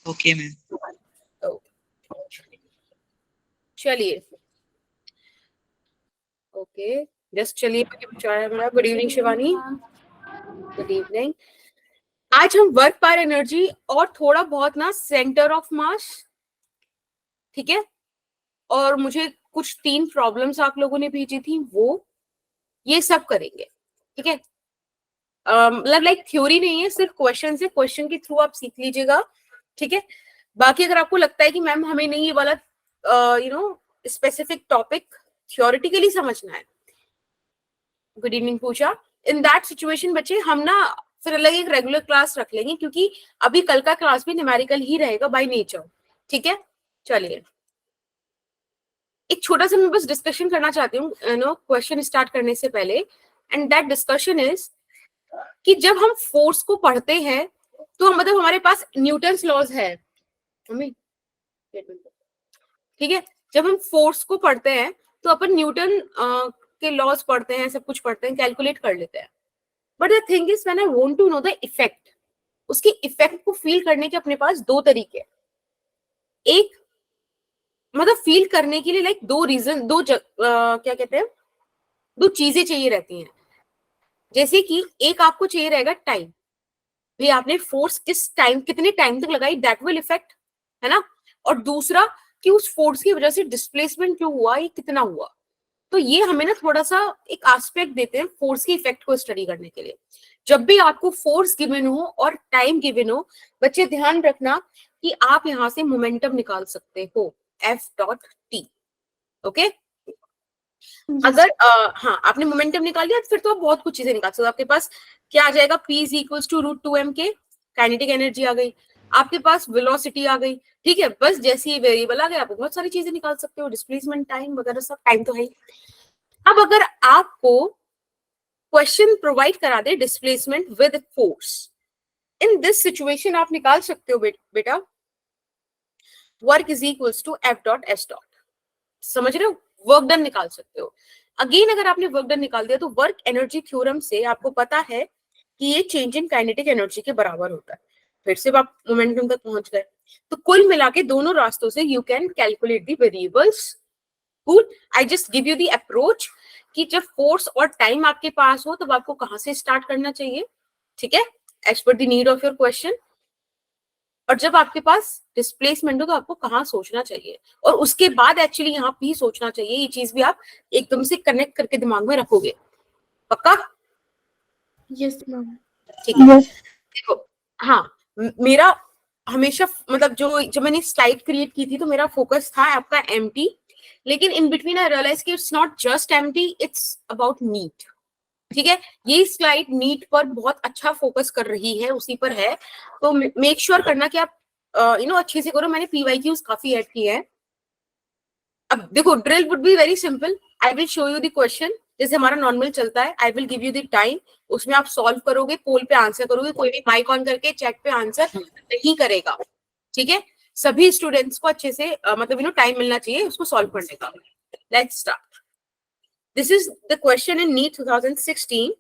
Okay ma'am. चलिए okay, just चलिए हमारा। Good evening Shivani. Good evening. आज हम वर्क पर एनर्जी और थोड़ा बहुत ना सेंटर ऑफ मास, ठीक है, और मुझे कुछ 3 प्रॉब्लम्स आप लोगों ने भेजी थी, वो ये सब करेंगे, ठीक है। मतलब लाइक थ्योरी नहीं है, सिर्फ क्वेश्चन से, क्वेश्चन के थ्रू आप सीख लीजिएगा, ठीक है। बाकी अगर आपको लगता है कि मैम हमें नहीं ये वाला स्पेसिफिक टॉपिक थ्योरेटिकली समझना है, good evening Pooja, in that situation बच्चे हम ना फिर अलग एक रेगुलर क्लास रख लेंगे, क्योंकि अभी कल का क्लास भी न्यूमेरिकल ही रहेगा बाय नेचर, ठीक है। चलिए एक छोटा सा मैं बस डिस्कशन करना चाहती हूँ क्वेश्चन स्टार्ट करने से पहले, एंड दैट डिस्कशन इज कि जब हम फोर्स को पढ़ते हैं तो मतलब हमारे पास न्यूटन्स लॉज है, ठीक है। जब हम फोर्स को पढ़ते हैं तो अपन न्यूटन के लॉज पढ़ते हैं, सब कुछ पढ़ते हैं, कैलकुलेट कर लेते हैं। But the thing is when I want to know the effect, उसकी इफेक्ट को फील करने के अपने पास 2 तरीके हैं। एक मतलब फील करने के लिए लाइक 2 रीजन, क्या कहते हैं, 2 चीजें चाहिए रहती हैं। जैसे कि एक आपको चाहिए रहेगा टाइम, भाई आपने फोर्स किस टाइम, कितने टाइम तक लगाई, दैट विल इफेक्ट, है ना। और दूसरा कि उस फोर्स की वजह से डिस्प्लेसमेंट जो हुआ ये कितना हुआ। तो ये हमें ना थोड़ा सा एक एस्पेक्ट देते हैं फोर्स के इफेक्ट को स्टडी करने के लिए। जब भी आपको फोर्स गिवन हो और टाइम गिवन हो, बच्चे ध्यान रखना कि आप यहां से मोमेंटम निकाल सकते हो, एफ डॉट टी, ओके। अगर हाँ आपने मोमेंटम निकाल लिया फिर तो आप बहुत कुछ चीजें निकाल सकते हो। आपके पास क्या आ जाएगा, P is equal to √2m के, काइनेटिक एनर्जी आ गई, आपके पास वेलोसिटी आ गई, ठीक है। बस जैसे ही वेरिएबल आ गए आप बहुत सारी चीजें निकाल सकते हो, डिस्प्लेसमेंट, टाइम वगैरह सब, टाइम तो है ही। अब अगर आपको क्वेश्चन प्रोवाइड करा दे displacement with force, in this situation आप निकाल सकते हो बेटा work is equals to F dot S dot, समझ रहे हो, वर्क डन निकाल सकते हो। अगेन अगर आपने वर्क डन निकाल दिया तो वर्क एनर्जी थ्योरम से आपको पता है कि ये चेंज इन काइनेटिक एनर्जी के बराबर होता है। फिर से आप मोमेंटम तक पहुंच गए। तो कुल मिला के दोनों रास्तों से you can calculate the variables. Good, I just give you the approach कि जब फोर्स और टाइम आपके पास हो तब आपको कहां से स्टार्ट करना चाहिए, ठीक है, as per the need of your question. और जब आपके पास डिस्प्लेसमेंट हो तो आपको कहाँ सोचना चाहिए, और उसके बाद एक्चुअली यहाँ भी सोचना चाहिए। ये चीज भी आप एकदम से कनेक्ट करके दिमाग में रखोगे, पक्का? Yes ma'am. ठीक है। देखो हाँ, मेरा हमेशा मतलब जो मैंने स्लाइड क्रिएट की थी तो मेरा फोकस था आपका एम्प्टी, लेकिन इन बिटवीन आई रियलाइज कि it's not just empty, it's about NEET, ठीक है। ये स्लाइड नीट पर बहुत अच्छा फोकस कर रही है, उसी पर है। तो मेक श्योर करना कि आप अच्छे से करो। मैंने पीवाईक्यूज काफी ऐड किए हैं। अब देखो drill would be very simple, I will show you the question जैसे हमारा नॉर्मल चलता है, I will give you the time, उसमें आप सॉल्व करोगे, पोल पे आंसर करोगे, कोई भी माइक ऑन करके चैट पे आंसर नहीं करेगा, ठीक है। सभी स्टूडेंट्स को अच्छे से मतलब टाइम मिलना चाहिए उसको सॉल्व करने का। Let's start. This is the question in NEET 2016।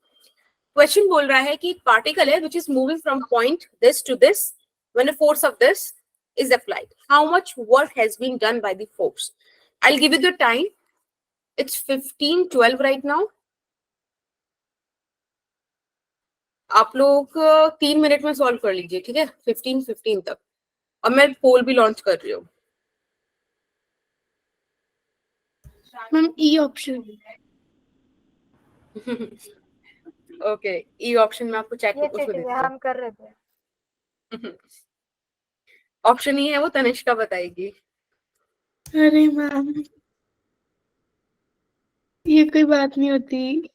Question बोल रहा है कि एक पार्टिकल है which is moving from point this to this when a force of this is applied, how much work has been done by the force? I'll give you the time, it's 15:12 right now. आप लोग 3 minute में solve कर लीजिए, ठीक है, 15:15 तक। और मैं पोल भी लॉन्च कर रही हूँ। Ma'am E option. Okay, E option में आपको चैट उसमें देती हूँ। हम कर रहे थे। ऑप्शन ही है वो, तनिष्का बताएगी। अरे मैम ये कोई बात नहीं होती।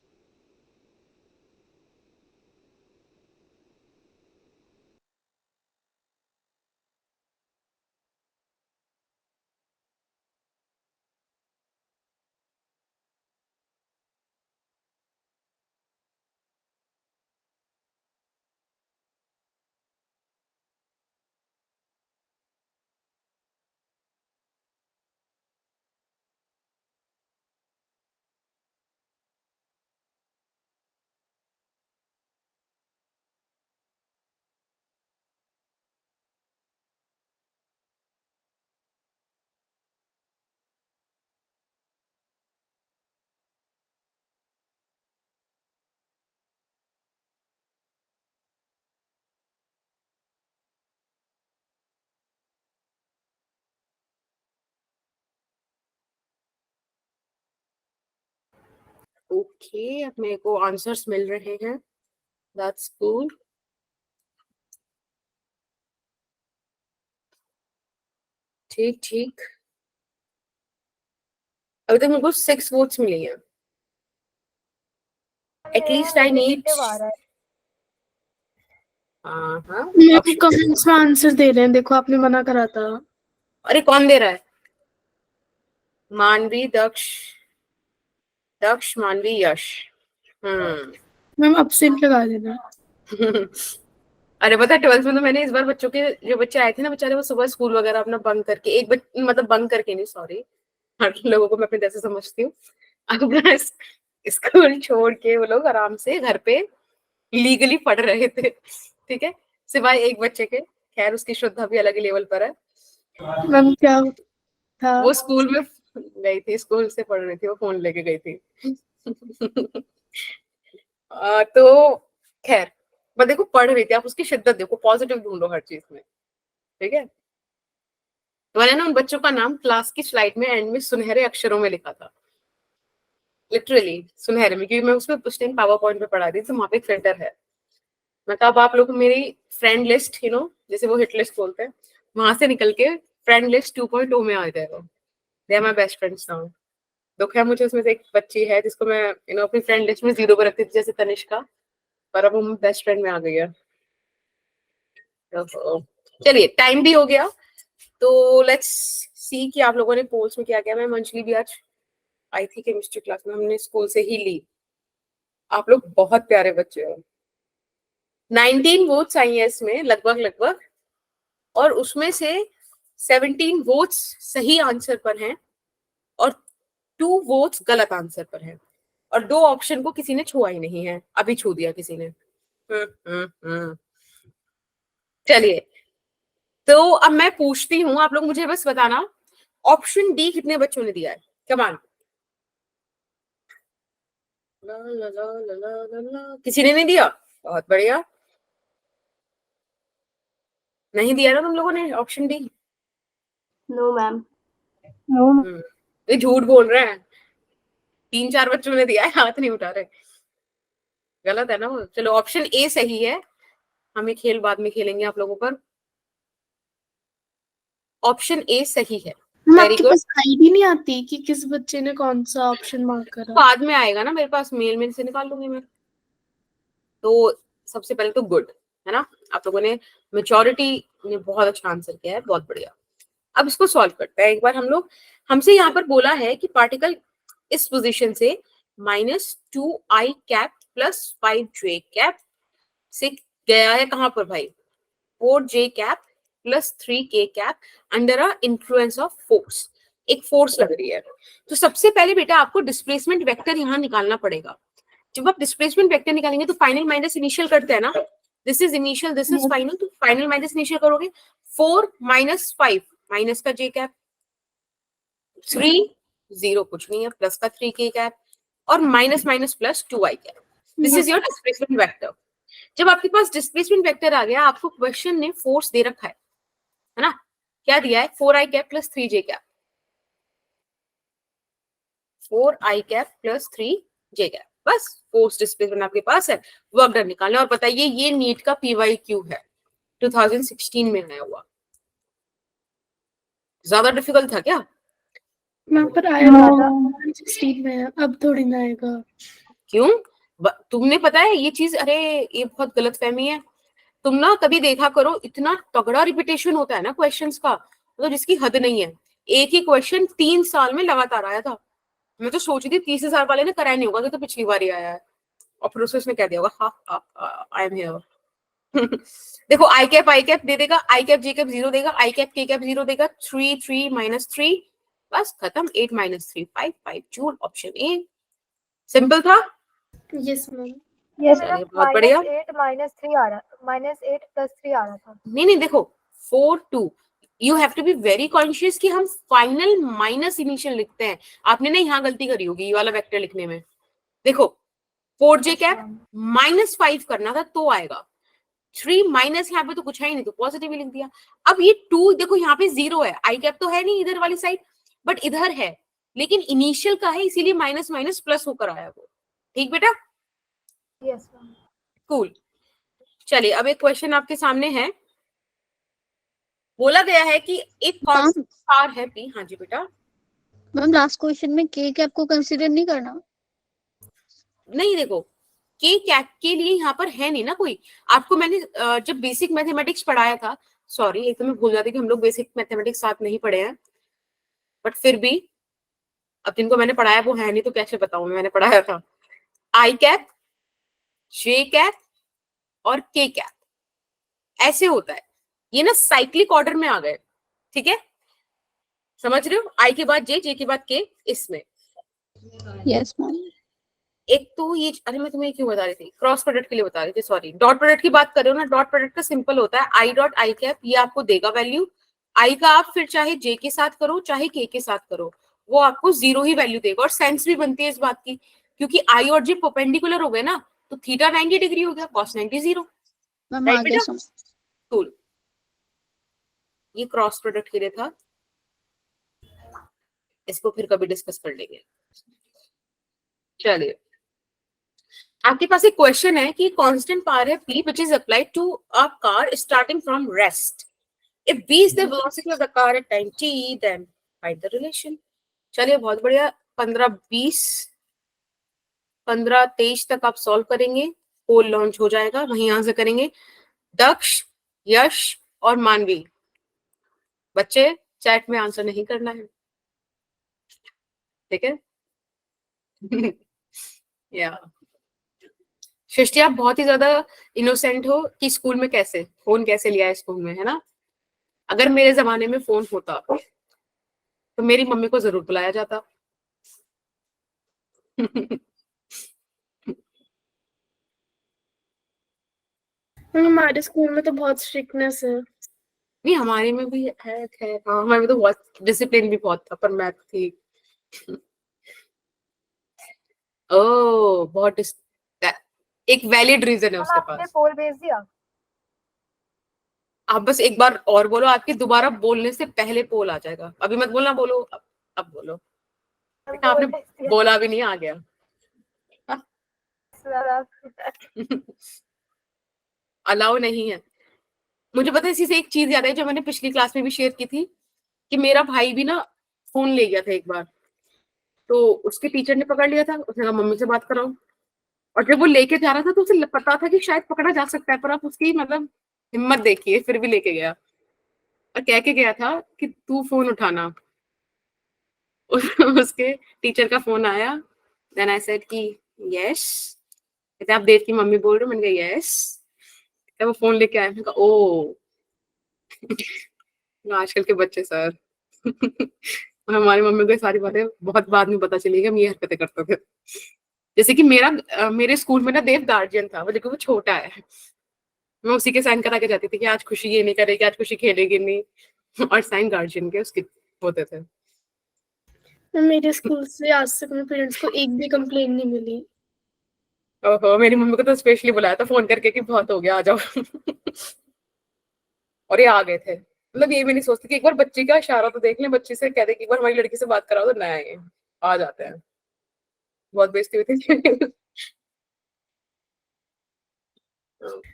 ओके, अब मेरे को आंसर्स मिल रहे हैं, दैट्स गुड। ठीक ठीक, अभी तक मेरे को 6 वोट्स मिली हैं। एटलीस्ट आई नीड, हाँ मेरे कमेंट्स में आंसर दे रहे हैं, देखो आपने मना करा था। अरे कौन दे रहा है? मानवी, दक्ष, दक्ष, मानवी, यश। मैम एब्सेंट लगा देना। अरे पता है 12th में तो मैंने इस बार बच्चों के, जो बच्चे आए थे ना बेचारे, वो सुबह स्कूल वगैरह अपना बंक करके, मतलब बंक करके नहीं, सॉरी, हर लोगों को मैं अपने जैसे समझती हूँ, अपना स्कूल छोड़ के वो लोग आराम से घर पे लीगली पढ़ रहे थे, ठीक है, सिवाय एक बच्चे के, खैर उसकी श्रद्धा भी अलग लेवल पर है। मैम क्या था? वो स्कूल में गई थी, स्कूल से पढ़ रही थी, वो फोन लेके गई थी। तो खैर, मैं देखो पढ़ रही थी, आप उसकी शिद्दत देखो, पॉजिटिव ढूंढो हर चीज में, ठीक है। तो मैंने ना उन बच्चों का नाम क्लास की स्लाइड में एंड में सुनहरे अक्षरों में लिखा था, लिटरली सुनहरे में, क्योंकि मैं उसमें उस टाइम पावर पॉइंट पे पढ़ा रही थी, तो वहां पे फिल्टर है। मैं कहा अब आप लोग मेरी फ्रेंड लिस्ट, जैसे वो हिट लिस्ट बोलते हैं, वहां से निकल के फ्रेंड लिस्ट 2.0 में आ जाएगा। They are my best friends now. दुख है मुझे, उसमें से एक बच्ची है जिसको मैं अपनी फ्रेंड लिस्ट में 0 पर रखती थी, जैसे तनिष्का, पर अब वो बेस्ट फ्रेंड में आ गई है। तो चलिए, टाइम भी हो गया, तो लेट्स सी कि आप लोगों ने पोल्स में क्या किया। मैं मंचली भी आज आई थी केमिस्ट्री क्लास में, हमने स्कूल से ही ली। आप लोग बहुत प्यारे बच्चे हो। 19 वोट्स आई है इसमें लगभग लगभग, और उसमें से 17 वोट्स सही आंसर पर हैं और 2 वोट्स गलत आंसर पर हैं, और 2 ऑप्शन को किसी ने छुआ ही नहीं है, अभी छू दिया किसी ने। चलिए, तो अब मैं पूछती हूँ, आप लोग मुझे बस बताना ऑप्शन डी कितने बच्चों ने दिया है। कमान, किसी ने नहीं दिया? बहुत बढ़िया, नहीं दिया ना तुम लोगों ने ऑप्शन डी? No ma'am. ये झूठ बोल रहे हैं, 3-4 बच्चों ने दिया है, हाथ नहीं उठा रहे, गलत है ना वो। चलो ऑप्शन ए सही है, हम ये खेल बाद में खेलेंगे आप लोगों पर। ऑप्शन ए सही है, वेरी आपके गुड। पास आईडी नहीं आती कि किस बच्चे ने कौन सा ऑप्शन मार्क करा? बाद में आएगा ना मेरे पास, मेल में से निकाल लूंगी मैं। तो सबसे पहले तो गुड है ना, आप लोगों ने, मेजॉरिटी ने बहुत अच्छा आंसर किया है, बहुत बढ़िया। अब इसको सॉल्व करते हैं एक बार हम लोग। हमसे यहाँ पर बोला है कि पार्टिकल इस पोजीशन से -2i cap plus 5j cap से गया है कहां पर भाई? 4j cap plus 3k cap under a influence of force. एक फोर्स लग रही है, तो सबसे पहले बेटा आपको डिस्प्लेसमेंट वेक्टर यहाँ निकालना पड़ेगा। जब आप डिस्प्लेसमेंट वेक्टर निकालेंगे तो फाइनल माइनस इनिशियल करते हैं ना, this is initial, this is final, तो फाइनल माइनस इनिशियल करोगे। 4 - 5 माइनस का j कैप, 3 0 कुछ नहीं है, प्लस का 3k कैप, और minus minus plus 2i cap. This is your displacement vector. जब आपके पास डिस्प्लेसमेंट वेक्टर आ गया, आपको क्वेश्चन ने फोर्स दे रखा है ना, क्या दिया है? 4i cap plus 3j cap, 4i cap plus 3j cap, बस फोर्स डिस्प्लेसमेंट आपके पास है। वर्क डन निकालना, और बताइए ये नीट का PYQ है, 2016 में आया हुआ। ज्यादा डिफिकल्ट था क्या? मैं पर आया था 16 में, अब थोड़ी ना आएगा। क्यों? तुमने पता है ये चीज, अरे ये बहुत गलत फहमी है। तुम ना कभी देखा करो, इतना तगड़ा रिपीटेशन होता है ना क्वेश्चंस का, तो जिसकी हद नहीं है। एक ही क्वेश्चन 3 साल में लगातार आया था। मैं तो सोच रही थी 30,000 वाले ने कराया नहीं होगा, तो पिछली बार ही आया है, और फिर उसने कह दिया होगा हाँ आई एम हियर। देखो आई कैप दे देगा, आई कैप जे कैप 0 देगा, आई कैप के कैप 0 देगा, 3 3 -3, बस खत्म। 8 - 3 5 5 जूल, ऑप्शन ए। सिंपल था। Yes ma'am. चलिए बहुत बढ़िया। -8 आ रहा, -8 + 3 आ रहा था। नहीं देखो, 4 2, you have to be very conscious कि हम फाइनल माइनस इनिशियल लिखते हैं। आपने ना यहाँ गलती करी होगी ये वाला वेक्टर लिखने में। देखो 4j कैप -5 करना था तो आएगा, 3 माइनस, यहाँ पे तो कुछ है ही नहीं, तो पॉजिटिव ही लिख दिया। अब ये 2 देखो यहाँ पे 0 है, आई कैप तो है नहीं इधर वाली साइड, बट इधर है, लेकिन इनिशियल का है, इसीलिए माइनस माइनस प्लस होकर आया वो। ठीक बेटा, Yes, ma'am. कूल। चलिए अब एक क्वेश्चन आपके सामने है। बोला गया है कि एक कांस्टेंट कार है पी। हाँ जी बेटा। मैम लास्ट क्वेश्चन में के कैप को कंसीडर नहीं करना। नहीं देखो, के कैप के लिए यहाँ पर है नहीं ना कोई। आपको मैंने जब बेसिक मैथमेटिक्स पढ़ाया था, सॉरी एक तो मैं भूल जाती कि हम लोग बेसिक मैथमेटिक्स साथ नहीं पढ़े हैं, बट फिर भी अब जिनको मैंने पढ़ाया वो है नहीं तो कैसे बताऊं, मैंने पढ़ाया था। आई कैप, जे कैप और के कैप ऐसे होता है। ये ना साइक्लिक ऑर्डर में आ गए, ठीक है, समझ रहे हो? आई के बाद जे के बाद के, इसमें यस मैम। एक तो ये, अरे मैं तुम्हें क्यों बता रही थी, क्रॉस प्रोडक्ट के लिए बता रही थी, सॉरी। डॉट प्रोडक्ट की बात कर रहे हो ना, डॉट प्रोडक्ट का सिंपल होता है आई डॉट आई कैप, ये आपको देगा वैल्यू। आई का आप फिर चाहे जे के साथ करो चाहे के साथ करो, वो आपको जीरो ही वैल्यू देगा। और सेंस भी बनती है इस बात की, क्योंकि आई और जे परपेंडिकुलर हो गए ना, तो थीटा 90 डिग्री हो गया, कॉस 90 जीरो। मैम राइट आगे बेटा, समझ। कूल। ये क्रॉस प्रोडक्ट के लिए था, इसको फिर कभी डिस्कस कर लेंगे। चलिए आपके पास एक क्वेश्चन है कि कांस्टेंट पावर है p which is applied to a car starting from rest. If v is the velocity of the car at time t, then find the relation. चलिए बहुत बढ़िया, 15-20 15-23 तक आप सॉल्व करेंगे, पोल लॉन्च हो जाएगा, वहीं यहां से करेंगे। दक्ष, यश और मानवी, बच्चे चैट में आंसर नहीं करना है, ठीक है? या सृष्टि आप बहुत ही ज्यादा इनोसेंट हो कि स्कूल में कैसे फोन कैसे लिया है स्कूल में, है ना? अगर मेरे जमाने में फोन होता तो मेरी मम्मी को जरूर बुलाया जाता। हमारे स्कूल में तो बहुत स्ट्रिक्टनेस है। नहीं हमारे में भी है खैर, हाँ हमारे में तो बहुत डिसिप्लिन भी बहुत था, पर मैं थी ओ बहुत एक वैलिड रीजन है मैम उसके आपने पास। पोल भेज दिया? आप बस एक बार और बोलो, आपके दोबारा बोलने से पहले पोल आ जाएगा, अभी मत बोलना, बोलो अब बोलो। मैम बेटा पोल आपने भेज दिया। बोला भी नहीं, आ गया। अलाउ नहीं है। मुझे पता है, इसी से एक चीज याद है जो मैंने पिछली क्लास में भी शेयर की थी, कि मेरा भाई भी ना फोन ले गया था एक बार, तो उसके टीचर ने पकड़ लिया था, उसने कहा मम्मी से बात कराओ। और जब वो लेके जा रहा था तो उसे पता था कि शायद पकड़ा जा सकता है, पर आप उसकी मतलब हिम्मत देखिए, फिर भी लेके गया और कह के गया था कि तू फोन उठाना। उसके टीचर का फोन आया, देन आई सेड कि यस, कहते आप देव की मम्मी बोल रहे हो? मैंने कहा यस। तो वो फोन लेके आया, मैंने कहा ओ आजकल के बच्चे सर। और हमारी मम्मी को ये सारी बातें बहुत बाद में पता चली कि हम ये हरकतें करते थे। जैसे कि मेरे स्कूल में ना देव गार्जियन था, वो देखो वो छोटा है, मैं उसी के साइन करा के जाती थी कि आज खुशी ये नहीं करेगी, आज खुशी खेलेगी नहीं, और साइन गार्जियन के उसके होते थे। मेरे स्कूल से आज तक मेरे पेरेंट्स को एक भी कंप्लेन नहीं मिली। ओहो, मेरी मम्मी को तो स्पेशली बुलाया था फोन करके कि बहुत हो गया आ जाओ। और ये आ गए थे, मतलब ये भी नहीं सोचते कि एक बार बच्ची का इशारा तो देख लें, बच्ची से कह दे कि एक बार हमारी लड़की से बात कराओ, तो नया ये आ जाते हैं। बहुत बेइज्जती हुई थी।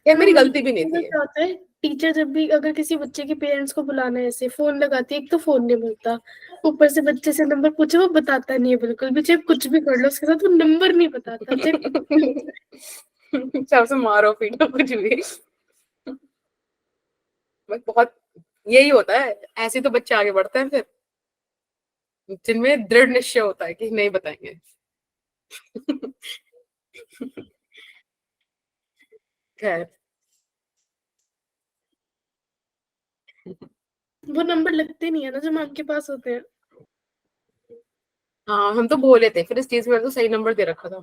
यार मेरी गलती भी नहीं थी ये। क्या होता है, टीचर जब भी अगर किसी बच्चे के पेरेंट्स को बुलाना है ऐसे फोन लगाती है, एक तो फोन नहीं मिलता, ऊपर से बच्चे से नंबर पूछे वो बताता नहीं है बिल्कुल भी, चाहे कुछ भी कर लो उसके साथ वो नंबर नहीं बताता, चाहे उसे मारो पीटो कुछ भी, बस बहुत यही होता है। ऐसे तो बच्चे आगे बढ़ते हैं फिर, जिनमें दृढ़ निश्चय होता है कि नहीं बताएंगे। खैर वो नंबर लगते नहीं है ना जो मैम के पास होते हैं। हाँ हम तो बोले थे, फिर इस चीज में तो सही नंबर दे रखा था,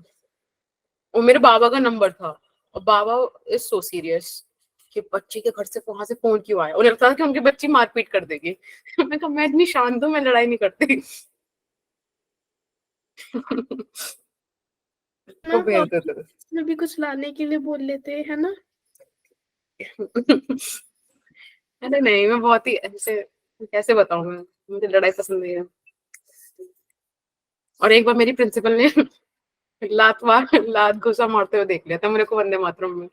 वो मेरे बाबा का नंबर था, और बाबा इज सो सीरियस कि बच्चे के घर से वहां से फोन क्यों आया, उन्हें लगता था कि उनकी बच्ची मारपीट कर देगी। मैं कहा मैं इतनी शांत हूँ, मैं लड़ाई नहीं करती। वो मैम भेज देते थे। में भी कुछ लाने के लिए बोल लेते हैं ना। अरे नहीं, मैं बहुत ही ऐसे, कैसे बताऊं मैं, मुझे लड़ाई पसंद नहीं है। और एक बार मेरी प्रिंसिपल ने लात घुसा मारते हुए देख लिया था मेरे को वंदे मातरम में।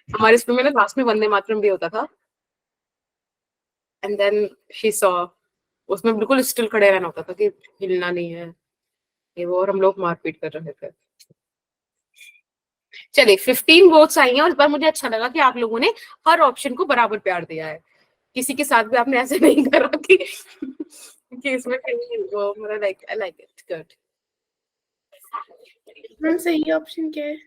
हमारे स्कूल में ना क्लास में वंदे मातरम भी होता था, एंड देन शी सॉ, उसमें बिल्कुल स्टिल खड़े रहना होता था कि हिलना नहीं है ये वो, और हम लोग मारपीट कर रहे थे। चलिए 15 वोट्स आई हैं, और इस बार मुझे अच्छा लगा कि आप लोगों ने हर ऑप्शन को बराबर प्यार दिया है। किसी के साथ भी आपने ऐसे नहीं करा कि इसमें कहीं वो, मेरा like I like it, good. Ma'am सही ऑप्शन क्या है?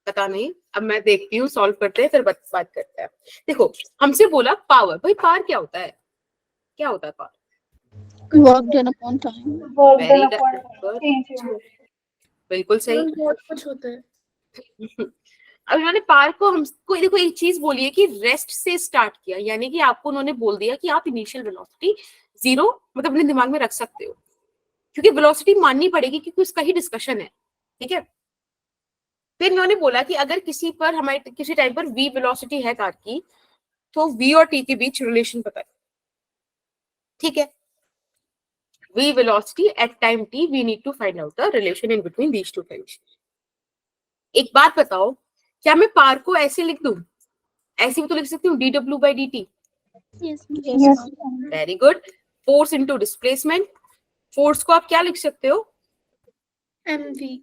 पता नहीं, अब मैं देखती हूँ, सॉल्व करते हैं फिर बात करते हैं। देखो हमसे बोला पावर, भाई पावर क्या होता है, क्या होता है power? Work done upon time. Very good, बिल्कुल सही। मैम बहुत कुछ होता है। अब इन्होंने पार को हमको देखो एक चीज बोली है कि रेस्ट से स्टार्ट किया, यानी कि आपको उन्होंने बोल दिया कि आप इनिशियल वेलोसिटी 0 मतलब अपने दिमाग में रख सकते हो, क्योंकि वेलोसिटी माननी पड़ेगी क्योंकि उसका ही डिस्कशन है, ठीक है। फिर इन्होंने बोला कि अगर किसी पर हमारे किसी टाइम पर v वेलोसिटी है कार की, तो v और t के बीच रिलेशन पता है, ठीक है। v velocity at time t, we need to find out the relation in between these two things. एक बात बताओ, क्या मैं पार को ऐसे लिख दूं, ऐसे भी तो लिख सकती हूँ dw by dt। Yes very good. Force into displacement, force को आप क्या लिख सकते हो? MV.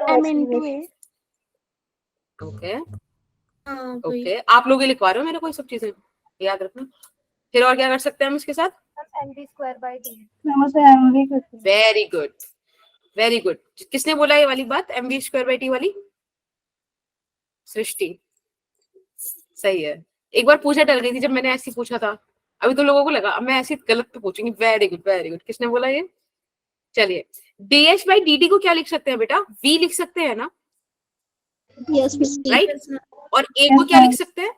m into a। Okay हाँ ओके, आप लोग ही लिखवा रहे हो मेरे को ये सब चीजें, याद रखना। फिर और क्या कर सकते हैं हम इसके साथ? mv square by d। Very good very good. किसने बोला ये वाली बात, mv स्क्वायर बाई टी वाली? सृष्टि, सही है। एक बार पूछा टल गई थी जब मैंने ऐसे पूछा था, अभी तो लोगों को लगा अब मैं ऐसी गलत पे पूछूंगी। वेरी गुड वेरी गुड, किसने बोला ये? चलिए ds बाई dt को क्या लिख सकते हैं बेटा, v लिख सकते हैं ना, यस राइट? और a को क्या लिख सकते हैं?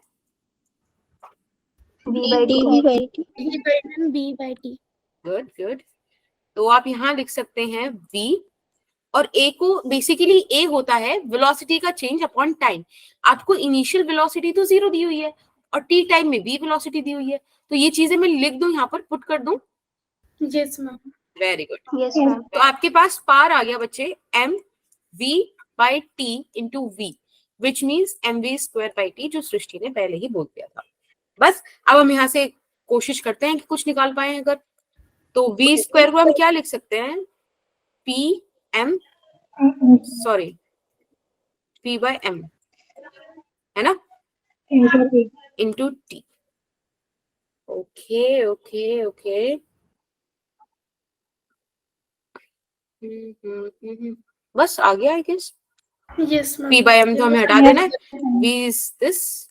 dv by dt। b by t। Good good. तो आप यहाँ लिख सकते हैं v, और a को बेसिकली a होता है वेलोसिटी का चेंज अपॉन टाइम। आपको इनिशियल वेलोसिटी तो 0 दी हुई है और t टाइम में v वेलोसिटी दी हुई है, तो ये चीजें मैं लिख दूं यहाँ पर, पुट कर दूं? Yes ma'am. Very good. Yes ma'am. तो आपके पास पार आ गया बच्चे m v by t into v, which means mv square by t, जो सृष्टि ने पहले ही बोल दिया था। बस अब हम यहाँ से कोशिश करते हैं कि कुछ निकाल पाए अगर, तो v स्क्वायर को हम क्या लिख सकते हैं, p m sorry p by m, है ना, into t। Okay okay okay, बस आ गया I guess. Yes ma'am. p by m तो हमें हटा देना है, v इज दिस,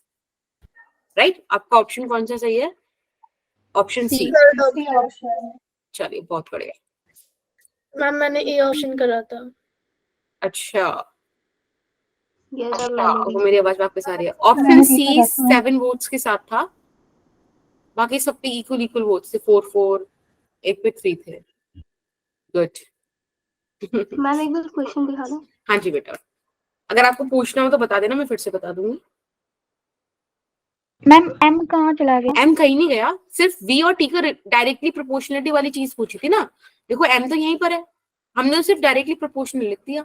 राइट? आपका ऑप्शन कौन सा सही है? Option C. चलिए बहुत बढ़िया। मैम मैंने ए ऑप्शन करा था। अच्छा यस वो मेरी आवाज वापस आ रही है। ऑप्शन सी 7 वोट्स के साथ था, बाकी सब पे इक्वल इक्वल वोट्स थे, 4-4, एक पे 3 थे। गुड। मैम एक बार क्वेश्चन दिखा दो। हाँ जी बेटा, अगर आपको पूछना हो तो बता देना, मैं फिर से बता दूंगी। मैम m कहाँ चला गया? m कहीं नहीं गया, सिर्फ v और t का डायरेक्टली प्रोपोर्शनलिटी वाली चीज पूछी थी ना। देखो m तो यहीं पर है, हमने तो सिर्फ डायरेक्टली प्रोपोर्शनल लिख दिया।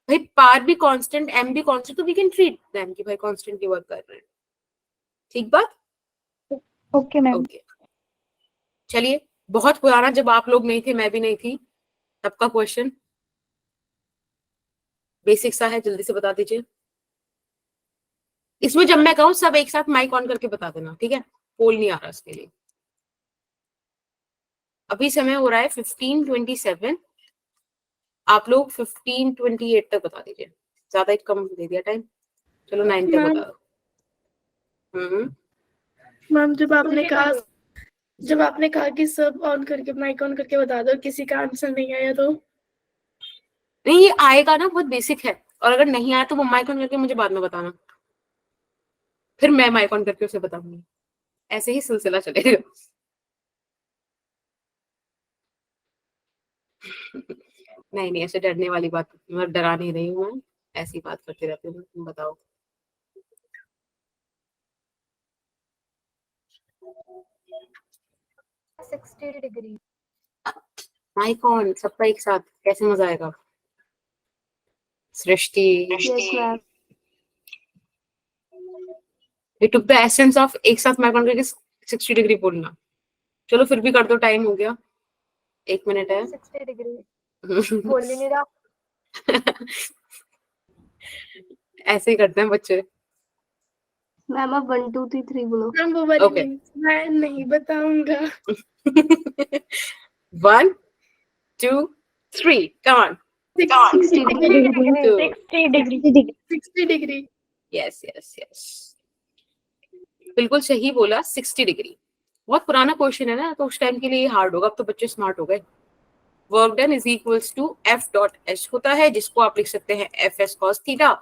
भाई पार भी कांस्टेंट, m भी कांस्टेंट, तो वी कैन ट्रीट देम कि भाई कांस्टेंटली वर्क कर रहे हैं। ठीक बात? Okay ma'am. ओके चलिए, बहुत पुराना, जब आप लोग नहीं थे मैं भी नहीं थी, तब का क्वेश्चन बेसिक सा है, जल्दी से बता दीजिए। इसमें जब मैं कहूँ सब एक साथ माइक ऑन करके बता देना, ठीक है? पोल नहीं आ रहा इसके लिए। अभी समय हो रहा है 15:27, आप लोग 15:28 तक बता दीजिए, ज्यादा ही कम दे दिया टाइम। चलो 9 तक बता दो। मैम जब आपने कहा कि सब ऑन करके माइक ऑन करके बता दो, किसी का आंसर नहीं आया तो? नहीं ये आएगा ना, बहुत बेसिक है, और अगर नहीं आया तो वो माइक ऑन करके मुझे बाद में बताना, फिर मैं माइक ऑन करके उसे बताऊंगी, ऐसे ही सिलसिला चलेगा। नहीं नहीं, ऐसे डरने वाली बात, मैं डरा नहीं रही हूँ, ऐसी बात करती रहती हूँ। तुम बताओ। $60 माइक ऑन सबका एक साथ, कैसे मजा आएगा? सृष्टि, Yes, ma'am. ये टुक द एसेंस ऑफ एक साथ मैं कौन करके 60 डिग्री बोलना। चलो फिर भी कर दो, टाइम हो गया, 1 मिनट है। 60 degree. बोल ही नहीं रहा. ऐसे ही करते हैं बच्चे। मैम आप 1 2 3 3 बोलो। मैम वो वाली Okay. नहीं, मैं नहीं बताऊंगा। 1 2 3 come on। 60 degree. 2 60 degree. 60 degree. Yes yes yes, बिल्कुल सही बोला, 60 डिग्री। बहुत पुराना क्वेश्चन है ना, तो उस टाइम के लिए हार्ड होगा, अब तो बच्चे स्मार्ट हो गए। Work done is equals to F dot H होता है, जिसको आप लिख सकते हैं एफ एस कॉस थीटा।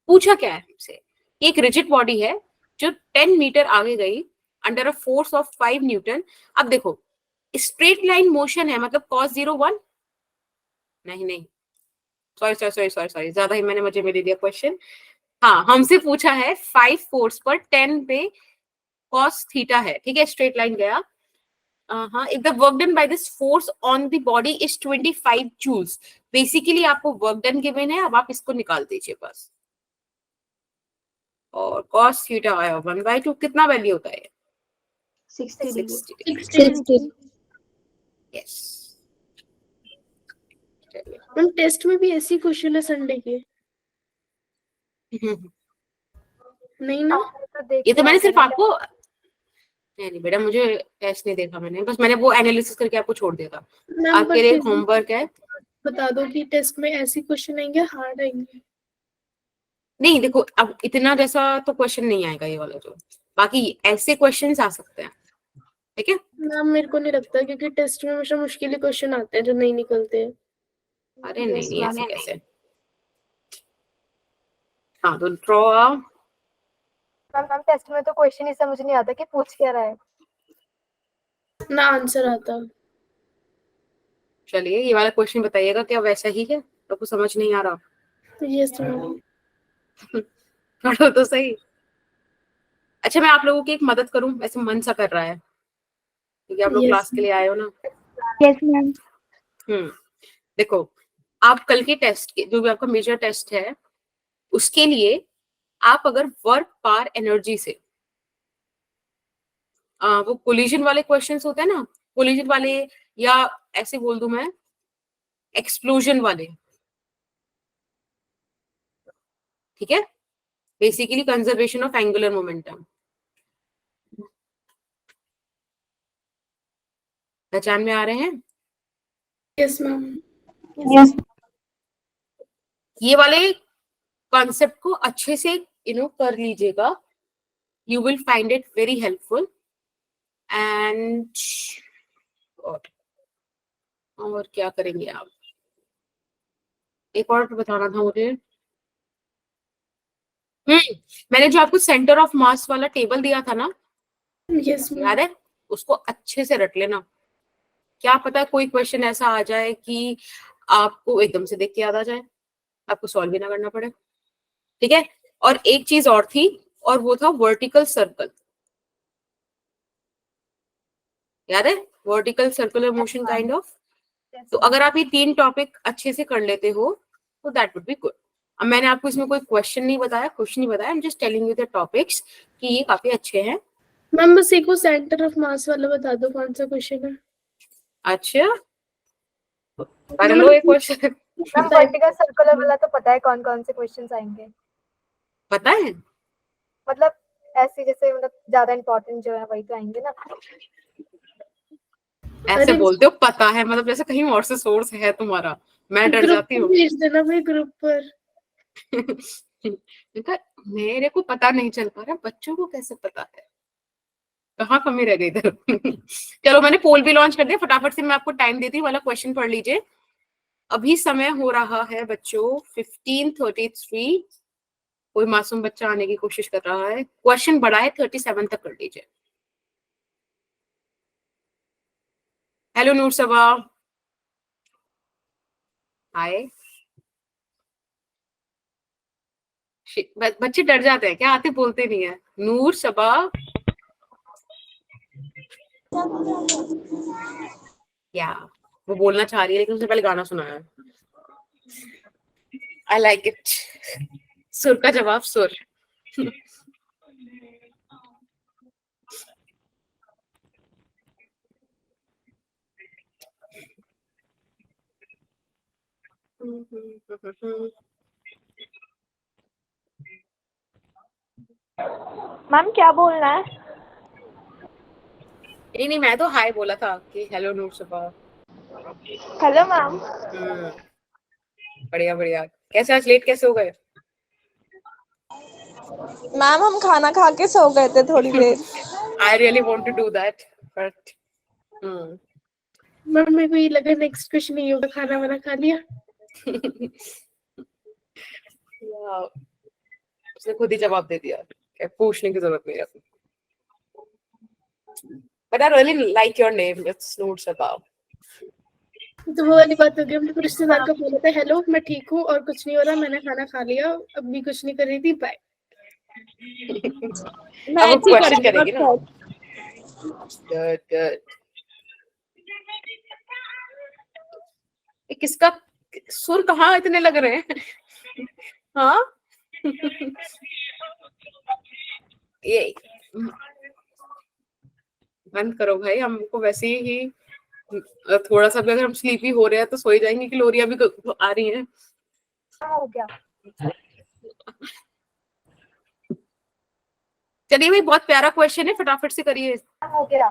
पूछा क्या है हमसे, एक रिजिड बॉडी है जो 10 मीटर आगे गई under a force of 5 Newton. अब देखो स्ट्रेट लाइन मोशन है, मतलब cos 0 1, नहीं सॉरी, ज्यादा ही मैंने मजे में दे दिया क्वेश्चन। हाँ, हमसे पूछा है 5 फोर्स पर 10 पे cos थीटा है, ठीक है, स्ट्रेट लाइन गया। हाँ, if the work done by this force on the body is 25 joules, basically आपको वर्क डन गिवन है, अब आप इसको निकाल दीजिए बस। और cos थीटा आया 1/2, कितना वैल्यू होता है? 60 डिग्री। 60। यस। मैम टेस्ट में भी ऐसी क्वेश्चन है संडे के, नहीं ना? तो देख ये तो मैंने सिर्फ लिया आपको, नहीं बेटा, मुझे टेस्ट नहीं देखा मैंने, बस मैंने वो एनालिसिस करके आपको छोड़ दिया था। मैम आपके लिए होमवर्क है। बता दो कि टेस्ट में ऐसी क्वेश्चन आएंगे, हार्ड आएंगे। नहीं देखो, अब इतना जैसा तो क्वेश्चन नहीं आएगा ये वाला, जो बाकी ऐसे क्वेश्चंस आ सकते हैं, ठीक है। मैम मेरे को नहीं लगता, क्योंकि टेस्ट में हमेशा मुश्किल क्वेश्चन आते हैं जो नहीं निकलते हैं। अरे नहीं Yes, नहीं, ma'am. ऐसे कैसे। हाँ तो ड्रॉ। मैम टेस्ट में तो क्वेश्चन ही समझ नहीं आता कि पूछ क्या रहा है. ना आंसर आता। चलिए ये वाला क्वेश्चन बताइएगा, क्या वैसा ही है, तो कुछ समझ नहीं आ रहा? Yes ma'am. पढ़ो तो सही। अच्छा, मैं आप लोगों की एक मदद करूं, वैसे मन सा कर रहा है, क्योंकि आप लोग Yes, क्लास के लिए आए हो ना। Yes ma'am. देखो, आप कल के टेस्ट के, जो भी आपका मेजर टेस्ट है, उसके लिए आप अगर वर्क पार एनर्जी से, वो कोलिजन वाले क्वेश्चंस होते हैं ना, कोलिजन वाले, या ऐसे बोल दूं मैं, एक्सप्लोजन वाले, ठीक है, basically conservation of angular momentum, पहचान में आ रहे हैं? Yes ma'am. यस। ये वाले कॉन्सेप्ट को अच्छे से कर लीजिएगा, you will find it very helpful. And और क्या करेंगे आप, एक और बताना था मुझे। मैंने जो आपको सेंटर ऑफ मास वाला टेबल दिया था ना, यस मैम। याद है? उसको अच्छे से रट लेना, क्या पता कोई क्वेश्चन ऐसा आ जाए कि आपको एकदम से देख के याद आ जाए, आपको सॉल्व भी ना करना पड़े, ठीक है। और एक चीज और थी, और वो था वर्टिकल सर्कल, याद है? Vertical circular motion kind of. तो अगर आप ये 3 टॉपिक अच्छे से कर लेते हो तो दैट वुड बी गुड। अब मैंने आपको इसमें कोई क्वेश्चन नहीं बताया, कुछ नहीं बताया, I am just telling you the topics कि ये काफी अच्छे हैं। मैम बस एक वो सेंटर ऑफ मास वाला बता दो, कौन सा क्वेश्चन है? अच्छा, कर लो एक क्वेश्चन। मैम वर्टिकल सर्कुलर वाला तो पता है कौन कौन से क्वेश्चंस आएंगे, पता है? मतलब ऐसे जैसे मतलब ज्यादा इंपॉर्टेंट जो है वही तो आएंगे ना. ऐसे अरे बोलते हो पता है, मतलब जैसे कहीं और से सोर्स है तुम्हारा, मैं डर ग्रुप जाती पर हूँ। भेज देना भाई, ग्रुप पर। मेरे को पता नहीं चल पा रहा, बच्चों को कैसे पता है, कहाँ कमी रह गई इधर। चलो मैंने पोल भी लॉन्च कर दिया, फटाफट से मैं आपको टाइम देती हूँ, वाला क्वेश्चन पढ़ लीजिए। अभी समय हो रहा है बच्चों 15:33, कोई मासूम बच्चा आने की कोशिश कर रहा है, क्वेश्चन बड़ा है, 37 तक कर लीजिए। हेलो नूर सबा, हाय। बच्चे डर जाते हैं क्या, आते बोलते नहीं है। नूर सबा, क्या वो बोलना चाह रही है, लेकिन उससे पहले गाना सुनाया है। आई लाइक इट। सुर का जवाब सुर। मैम क्या बोलना है? नहीं, मैं तो हाय बोला था कि हेलो नूर सुबह। Hello ma'am. बढ़िया बढ़िया। कैसे आज लेट कैसे हो गए? मैम हम खाना खा के सो गए थे थोड़ी देर। I really want to do that but ma'am मेरे को ये लगा नेक्स्ट क्वेश्चन नहीं होगा, खाना वाना खा लिया। उसने खुद ही जवाब दे दिया, क्या पूछने की जरूरत नहीं है। But I really like your name. It's Noor Sabah. तो वो वाली बात हो गई, हमने रिश्तेदार को बोला था हेलो मैं ठीक हूँ और कुछ नहीं हो रहा, मैंने खाना खा लिया, अब भी कुछ नहीं कर रही थी, बाय। अब वो क्वेश्चन करेगी ना। Good, good. ये किसका सुर कहाँ इतने लग रहे हैं? हाँ ये बंद करो भाई, हमको वैसे ही थोड़ा सा भी अगर हम स्लीपी हो रहे हैं तो सो ही जाएंगे कि लोरिया भी आ रही हैं। हो गया। चलिए भाई, बहुत प्यारा क्वेश्चन है, फटाफट से करिए। हो गया।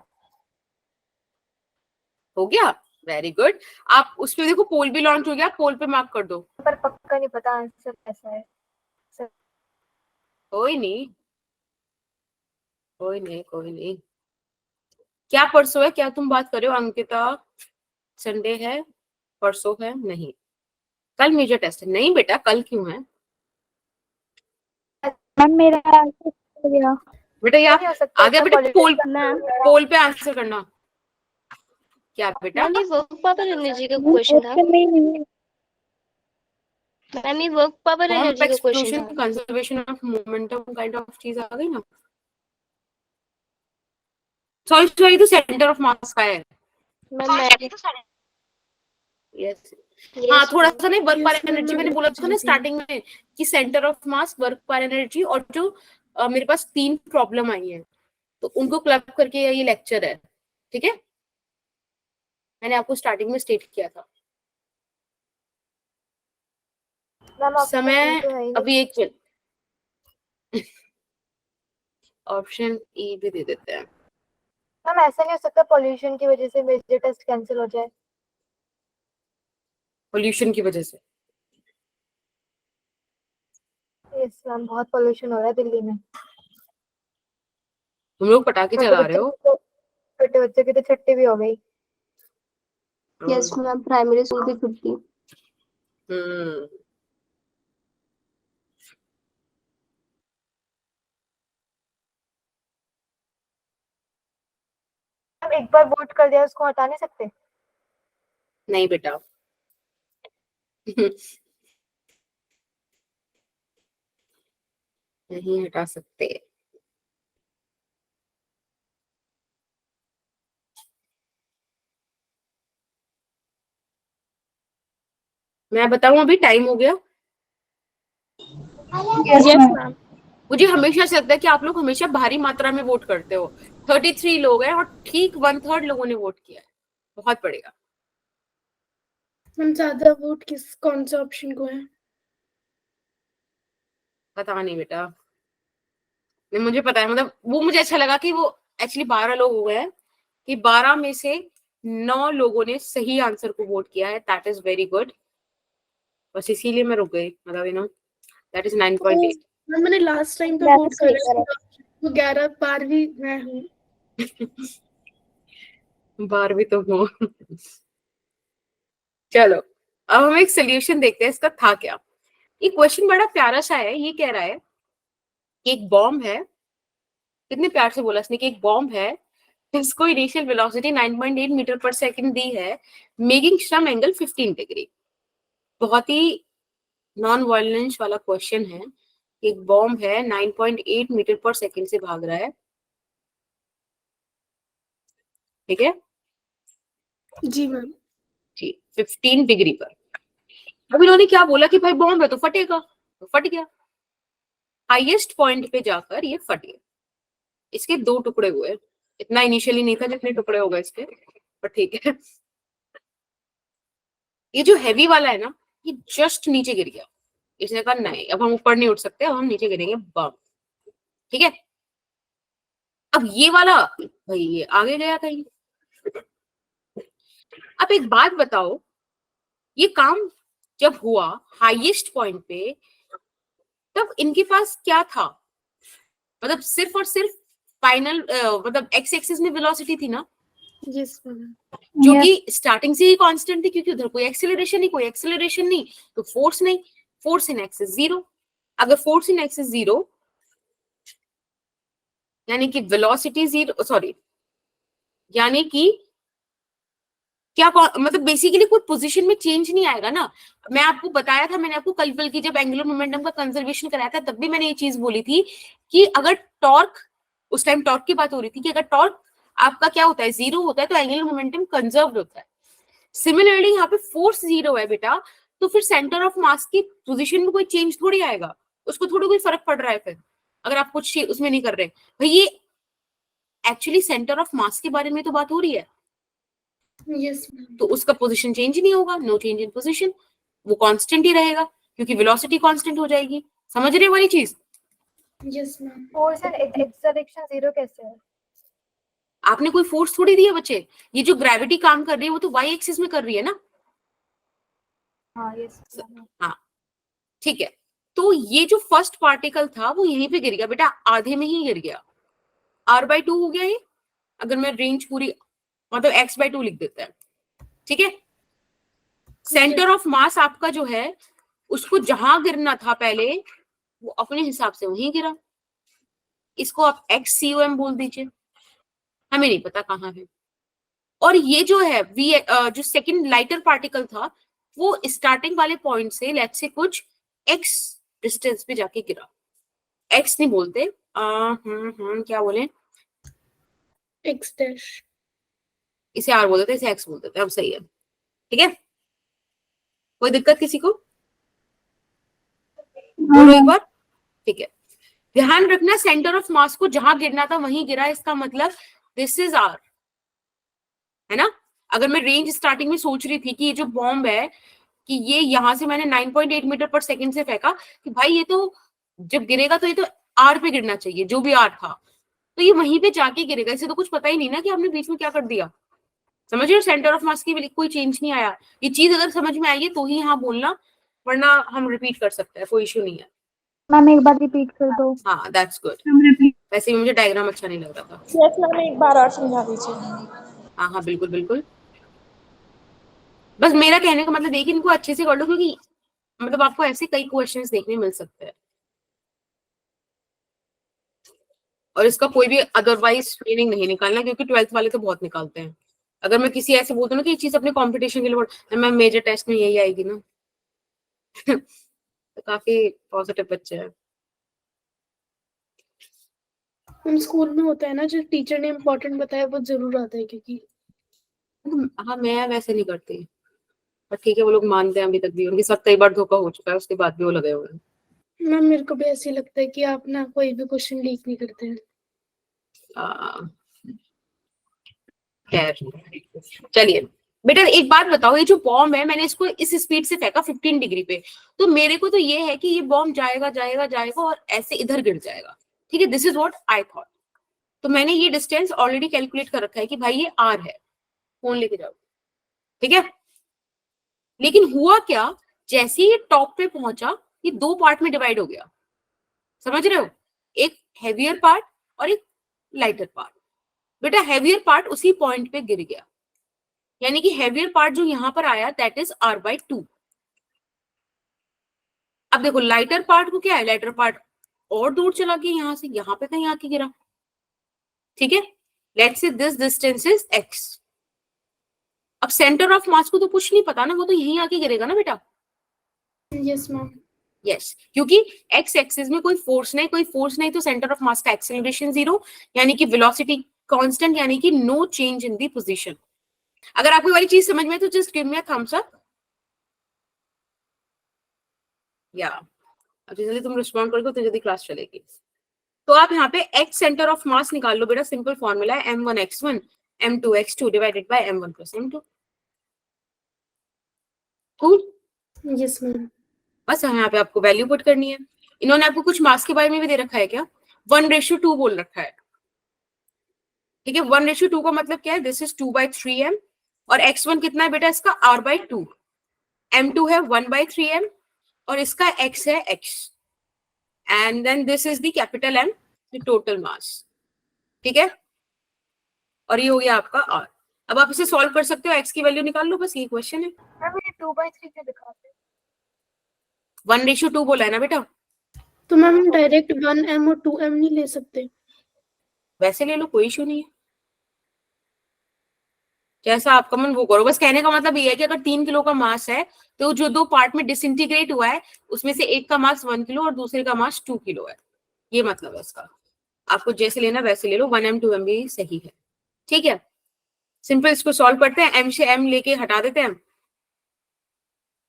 हो गया, वेरी गुड। आप उस पे देखो पोल भी लॉन्च हो गया, पोल पे मार्क कर दो। पर पक्का नहीं पता आंसर कैसा है। कोई नहीं कोई नहीं कोई नहीं। क्या परसों है? क्या तुम बात कर रहे हो अंकिता? संडे है, परसों है? नहीं, कल मेजर टेस्ट है। नहीं बेटा, कल क्यों है मैम मेरा आंसर हो गया। बेटा? नहीं हो यहाँ सकता आ गया इतना बेटा, पोल पॉलिटिक्स। पोल पे आंसर करना। क्या बेटा? मैम ये वर्क पावर एनर्जी का क्वेश्चन था। ऑप्शन में ही नहीं है। मैम ये वर्क पावर एनर्जी का क्वेश्चन एक्सप्लोशन था। Conservation of momentum kind of चीज आ गई ना। सॉरी सॉरी, तो सेंटर ऑफ मास का है। मैम मैं यस हाँ, थोड़ा सा नहीं, वर्क पर Yes, एनर्जी मैम, मैंने बोला था ना स्टार्टिंग में कि सेंटर ऑफ मास, वर्क पर एनर्जी, और जो मेरे पास 3 प्रॉब्लम आई है तो उनको क्लब करके ये लेक्चर है, ठीक है? मैंने आपको स्टार्टिंग में स्टेट किया था। समय अभी एक मिनट, ऑप्शन ई भी दे देते हैं। मैम ऐसा नहीं हो सकता पॉल्यूशन की वजह से मेजर टेस्ट कैंसिल हो जाए। पोल्यूशन की वजह से? यस मैम, बहुत पॉल्यूशन हो रहा है दिल्ली में। तुम लोग पटाखे चला रहे हो? छोटे बच्चों की तो छुट्टी भी हो गई। यस मैम, प्राइमरी स्कूल की छुट्टी। हम्म मैम एक बार वोट कर दिया उसको हटा नहीं सकते? नहीं बेटा। नहीं हटा सकते। मैं बताऊं, अभी टाइम हो गया। Yes ma'am. मुझे हमेशा से लगता है कि आप लोग हमेशा भारी मात्रा में वोट करते हो। 33 लोग हैं और ठीक 1/3 लोगों ने वोट किया है। बहुत बढ़िया। हम ज्यादा वोट कौन से ऑप्शन को है? पता नहीं बेटा, नहीं मुझे पता है, मतलब वो मुझे अच्छा लगा कि वो एक्चुअली 12 लोग हो गए हैं, कि 12 में से 9 लोगों ने सही आंसर को वोट किया है। That is very good. बस इसीलिए मैं रुक गई, मतलब दैट इज 9.8। मैंने लास्ट टाइम पे वोट करा, वो 11 12वीं मैं हूँ। 12वीं तो हो। चलो अब हम एक सोल्यूशन देखते हैं, इसका था क्या। ये क्वेश्चन बड़ा प्यारा सा है। ये कह रहा है कि एक बॉम्ब है, कितने प्यार से बोला इसने, कि एक बॉम्ब है जिसको इनिशियल वेलोसिटी 9.8 मीटर पर सेकंड दी है, मेकिंग सम एंगल 15 डिग्री। बहुत ही नॉन वायलेंस वाला क्वेश्चन है। एक बॉम्ब है 9.8 मीटर पर सेकंड से भाग रहा है, ठीक है जी मैम। जी, 15 डिग्री पर। अब इन्होंने क्या बोला कि भाई बॉम्ब है तो फटेगा, तो फट गया, हाईएस्ट पॉइंट पे जाकर ये फट गया, इसके 2 टुकड़े हुए, इतना इनिशियली नहीं था जितने टुकड़े हो गए इसके, पर ठीक है। ये जो हैवी वाला है ना, ये जस्ट नीचे गिर गया, इसने कहा नहीं अब हम ऊपर नहीं उठ सकते, अब हम नीचे गिरेंगे, बम, ठीक है। अब ये वाला भाई ये आगे गया कहीं। अब एक बात बताओ, ये काम जब हुआ हाईएस्ट पॉइंट पे, तब इनके पास क्या था, मतलब सिर्फ और सिर्फ फाइनल मतलब एक्स एक्सिस में वेलोसिटी थी ना, यस मैम, जो कि स्टार्टिंग से ही कांस्टेंट थी, क्योंकि उधर कोई एक्सेलरेशन नहीं, तो फोर्स नहीं, फोर्स इन एक्स इज 0। अगर फोर्स इन एक्स इज 0 यानी कि वेलोसिटी 0, सॉरी यानी कि क्या मतलब बेसिकली कोई पोजीशन में चेंज नहीं आएगा ना। मैं आपको बताया था, मैंने आपको कल की जब एंगुलर मोमेंटम का कंजर्वेशन कराया था तब भी मैंने ये चीज बोली थी कि अगर टॉर्क, उस टाइम टॉर्क की बात हो रही थी कि अगर टॉर्क आपका क्या होता है 0 होता है तो एंगुलर मोमेंटम कंजर्व्ड होता है। सिमिलरली यहाँ पे फोर्स 0 है बेटा, तो फिर सेंटर ऑफ मास की पोजीशन में कोई चेंज थोड़ी आएगा, उसको थोड़ी कोई फर्क पड़ रहा है फिर, अगर आप कुछ उसमें नहीं कर रहे भाई। ये एक्चुअली सेंटर ऑफ मास के बारे में तो बात हो रही है, यस मैम, तो उसका पोजीशन चेंज नहीं होगा, नो चेंज इन पोजीशन, वो कांस्टेंट ही रहेगा क्योंकि वेलोसिटी कांस्टेंट हो जाएगी। समझ रहे हो वाली चीज? Yes ma'am, force and acceleration 0 कैसे है? आपने कोई फोर्स थोड़ी दी है बच्चे, ये जो ग्रेविटी काम कर रही है वो तो वाई एक्सिस में कर रही है ना। हाँ यस, हाँ ठीक है, तो ये जो फर्स्ट पार्टिकल था वो यहीं पे गिर गया बेटा, आधे में ही गिर गया, r/2 हो गया ये, अगर मैं रेंज पूरी मतलब x/2 लिख देता है, ठीक है। सेंटर ऑफ मास आपका जो है उसको जहां गिरना था पहले वो अपने हिसाब से वहीं गिरा, इसको आप XCOM बोल दीजिए, हमें नहीं पता कहाँ है। और ये जो है जो सेकंड लाइटर पार्टिकल था वो स्टार्टिंग वाले पॉइंट से लेट्स से कुछ x डिस्टेंस पे जाके गिरा, x नहीं बोलते क्या बोले, एक्स डैश, इसे r बोल देते, इसे x बोल देते, अब सही है, ठीक है। कोई दिक्कत किसी को? बोलो एक बार, ठीक है। ध्यान रखना सेंटर ऑफ मास को जहां गिरना था वहीं गिरा, इसका मतलब दिस इज r, है ना। अगर मैं रेंज स्टार्टिंग में सोच रही थी कि ये जो बॉम्ब है कि ये यहां से मैंने 9.8 मीटर पर सेकंड से फेंका कि भाई ये तो जब गिरेगा तो ये तो r पे गिरना चाहिए, जो भी r था, तो ये वहीं पे जाके गिरेगा, इसे तो कुछ पता ही नहीं ना कि आपने बीच में क्या कर दिया। समझ रहे हो, सेंटर ऑफ मास की कोई चेंज नहीं आया। ये चीज अगर समझ में आई है तो ही हाँ बोलना, वरना हम रिपीट कर सकते हैं, कोई इशू नहीं है। मैम एक बार रिपीट कर दो। हाँ दैट्स गुड, वैसे भी मुझे डायग्राम अच्छा नहीं लग रहा था। यस मैम, एक बार और समझा दीजिए। हाँ हाँ बिल्कुल बिल्कुल, बस मेरा कहने का मतलब है कि इनको अच्छे से कर लो, क्योंकि मतलब आपको ऐसे कई क्वेश्चंस देखने मिल सकते हैं और इसका कोई भी अदरवाइज मीनिंग नहीं निकालना, क्योंकि 12th वाले तो बहुत निकालते हैं। अगर मैं किसी ऐसे बोलता हूँ ना कि ये चीज अपने कंपटीशन के लिए मैं मेजर टेस्ट में यही आएगी ना तो काफी पॉजिटिव बच्चे हैं। हम स्कूल में होता है ना जो टीचर ने इम्पोर्टेंट बताया वो जरूर आता है, क्योंकि हाँ मैं वैसे नहीं करती, पर ठीक है वो लोग मानते हैं अभी तक भी, उनके साथ कई बार धोखा हो चुका है, उसके बाद भी वो लगे हुए हैं। मैम मेरे को भी ऐसे ही लगता है कि आप ना कोई भी क्वेश्चन लीक नहीं करते हैं। खैर चलिए बेटा, एक बात बताओ, ये जो बॉम्ब है मैंने इसको इस स्पीड से फेंका 15 डिग्री पे, तो मेरे को तो ये है कि ये बॉम्ब जाएगा जाएगा जाएगा और ऐसे इधर गिर जाएगा, ठीक है। This is what I thought. तो मैंने ये डिस्टेंस ऑलरेडी कैलकुलेट कर रखा है कि भाई ये r है, फोन लेके जाओ, ठीक है। लेकिन हुआ क्या, जैसे ही ये टॉप पे पहुंचा ये 2 पार्ट में डिवाइड हो गया, समझ रहे हो, एक हैवियर पार्ट और एक लाइटर पार्ट। बेटा हैवियर पार्ट उसी पॉइंट पे गिर गया, यानी कि हैवियर पार्ट जो यहां पर आया दैट इज r/2। अब देखो लाइटर पार्ट को क्या है, लाइटर पार्ट और दूर चला गया, यहां से यहां पे कहीं आके गिरा, ठीक है। Let's say this distance is x। अब सेंटर ऑफ मास को तो कुछ नहीं पता ना, वो तो यहीं आके गिरेगा ना बेटा। यस मैम, यस, क्योंकि x एक्सिस में कोई फोर्स नहीं तो सेंटर ऑफ मास का एक्सेलरेशन 0, यानी कि वेलोसिटी कांस्टेंट, यानी कि no change in the position. अगर आपको वाली चीज समझ में तो just give me a thumbs up. या अब जल्दी तुम रिस्पॉन्ड करोगे तो जल्दी क्लास चलेगी। तो आप यहाँ पे एक्स सेंटर ऑफ मास निकाल लो बेटा, सिंपल फॉर्मूला है m1x1 m2x2 divided by m1 plus m2। Cool. Yes ma'am. बस यहाँ पे आपको वैल्यू पुट करनी है। इन्होंने आपको कुछ मास के बारे में भी दे रखा है क्या? 1:2 बोल रखा है, ठीक है। 1:2 का मतलब क्या है? दिस इज 2/3m और x1 कितना है बेटा इसका? r/2। m2 है 1/3m और इसका x है x, and then this is the capital M, the total mass, ठीक है। और ये हो गया आपका r। अब आप इसे सॉल्व कर सकते हो, x की वैल्यू निकाल लो, बस ये क्वेश्चन है। मैम ये 2/3 क्यों दिखाते हैं? 1:2 बोला है ना बेटा, तो मैम हम डायरेक्ट 1m और 2m नहीं ले सकते? वैसे ले लो, कोई इशू नहीं है, जैसा आपका मन वो करो। बस कहने का मतलब ये है कि अगर 3 किलो का मास है तो जो 2 पार्ट में डिसइंटीग्रेट हुआ है उसमें से एक का मास 1 किलो और दूसरे का मास 2 किलो है, ये मतलब है इसका। आपको जैसे लेना वैसे ले लो, 1m 2m भी सही है, ठीक है। सिंपल इसको सॉल्व करते हैं, m से m लेके हटा देते हैं,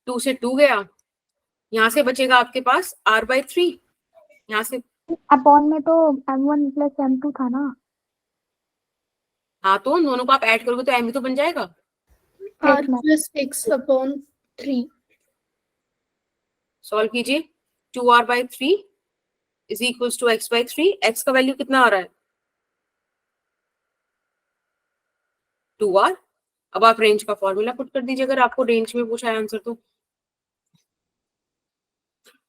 2 से 2 गया, यहाँ से बचेगा आपके पास r/3, यहाँ से अपॉन में तो m1 प्लस m2 था ना। हाँ, तो दोनों को आप ऐड करोगे तो m ही तो बन जाएगा। r plus x upon 3। Solve कीजिए, 2r/3 is equals to x/3। x का वैल्यू कितना आ रहा है? 2r। अब आप रेंज का फॉर्मूला पुट कर दीजिए अगर आपको रेंज में पूछा है आंसर तो।